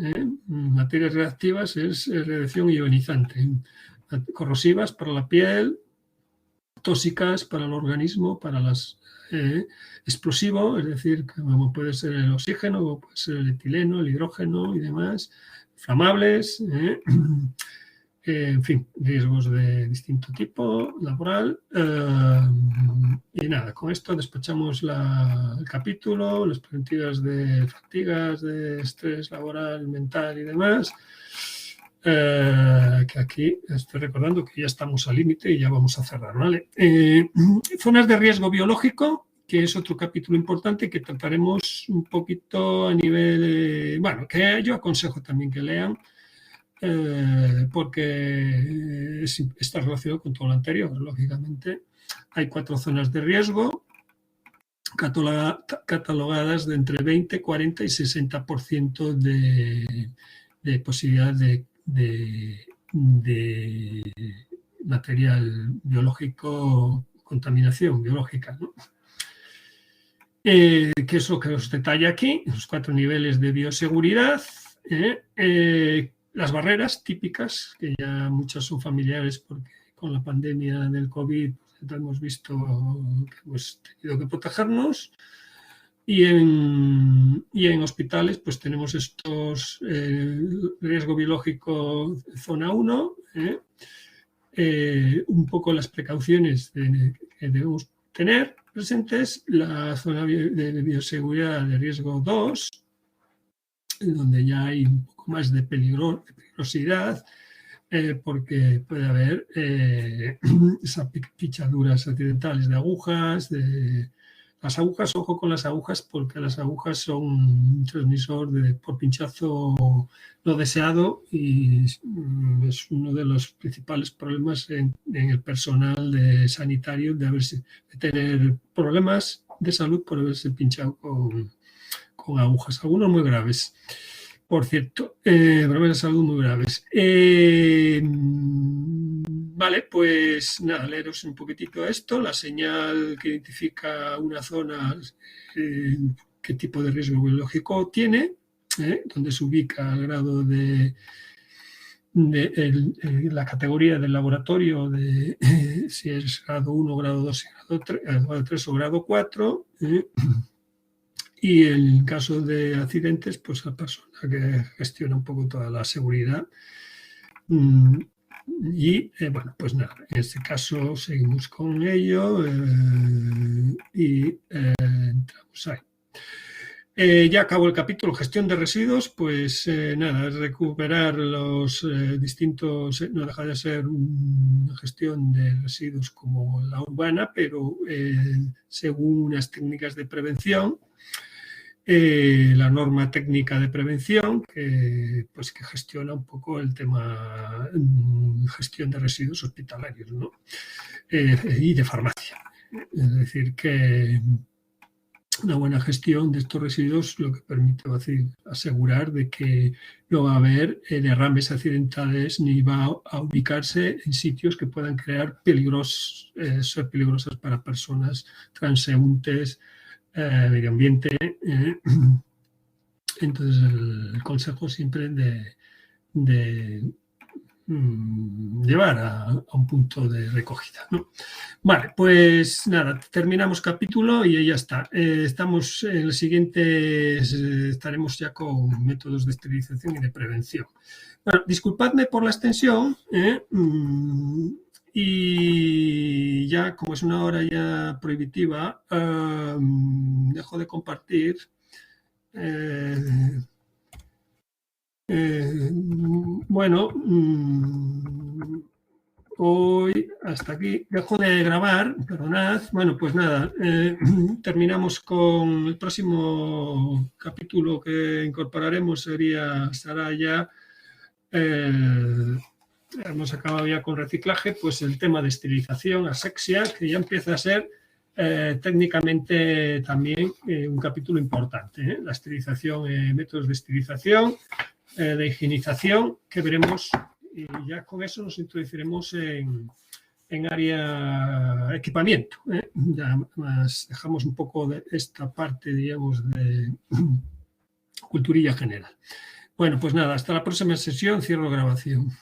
Materias reactivas es radiación ionizante, corrosivas para la piel, tóxicas para el organismo, para las explosivo, es decir, como puede ser el oxígeno, como puede ser el etileno, el hidrógeno y demás, inflamables, en fin, riesgos de distinto tipo, laboral. Y nada, con esto despachamos el capítulo, las preventivas de fatigas, de estrés laboral, mental y demás. Que aquí estoy recordando que ya estamos al límite y ya vamos a cerrar, ¿vale? Zonas de riesgo biológico, que es otro capítulo importante que trataremos un poquito a nivel, bueno, que yo aconsejo también que lean, porque está relacionado con todo lo anterior, lógicamente. Hay 4 zonas de riesgo catalogadas de entre 20, 40 y 60% de posibilidad de material biológico, contaminación biológica, ¿no? ¿Qué es lo que os detalla aquí? Los 4 niveles de bioseguridad, las barreras típicas, que ya muchas son familiares porque con la pandemia del COVID hemos visto que hemos tenido que protegernos. Y en hospitales pues tenemos estos riesgo biológico zona 1, un poco las precauciones que debemos tener presentes, la zona de bioseguridad de riesgo 2, donde ya hay un poco más de peligrosidad, porque puede haber esas pichaduras accidentales de agujas, las agujas, ojo con las agujas, porque las agujas son un transmisor por pinchazo no deseado y es uno de los principales problemas en el personal sanitario de tener problemas de salud por haberse pinchado con agujas, algunos muy graves. Por cierto, problemas de salud muy graves. Vale, pues nada, leeros un poquitito esto. La señal que identifica una zona, qué tipo de riesgo biológico tiene, donde se ubica el grado de la categoría del laboratorio, si es grado 1, grado 2, grado 3 o grado 4. Y en caso de accidentes, pues la persona que gestiona un poco toda la seguridad. Y bueno, pues nada, en este caso seguimos con ello y entramos ahí. Ya acabó el capítulo gestión de residuos, pues nada, es recuperar los distintos, no deja de ser una gestión de residuos como la urbana, pero según unas técnicas de prevención. La norma técnica de prevención que gestiona un poco el tema gestión de residuos hospitalarios, ¿no? Y de farmacia. Es decir, que una buena gestión de estos residuos lo que permite asegurar de que no va a haber derrames accidentales ni va a ubicarse en sitios que puedan crear ser peligrosos para personas transeúntes, medio ambiente. Entonces el consejo siempre de llevar a un punto de recogida, ¿no? Vale, pues nada, terminamos capítulo y ya está. Estamos en el siguiente, estaremos ya con métodos de esterilización y de prevención. Bueno, disculpadme por la extensión, y ya, como es una hora ya prohibitiva, dejo de compartir. Bueno, hoy hasta aquí dejo de grabar, perdonad. Bueno, pues nada, terminamos con el próximo capítulo que incorporaremos, estará ya. Hemos acabado ya con reciclaje, pues el tema de esterilización, asexia, que ya empieza a ser técnicamente también un capítulo importante. La esterilización, métodos de esterilización, de higienización, que veremos, y ya con eso nos introduciremos en área equipamiento. Ya más dejamos un poco de esta parte, digamos, de culturilla general. Bueno, pues nada, hasta la próxima sesión, cierro grabación.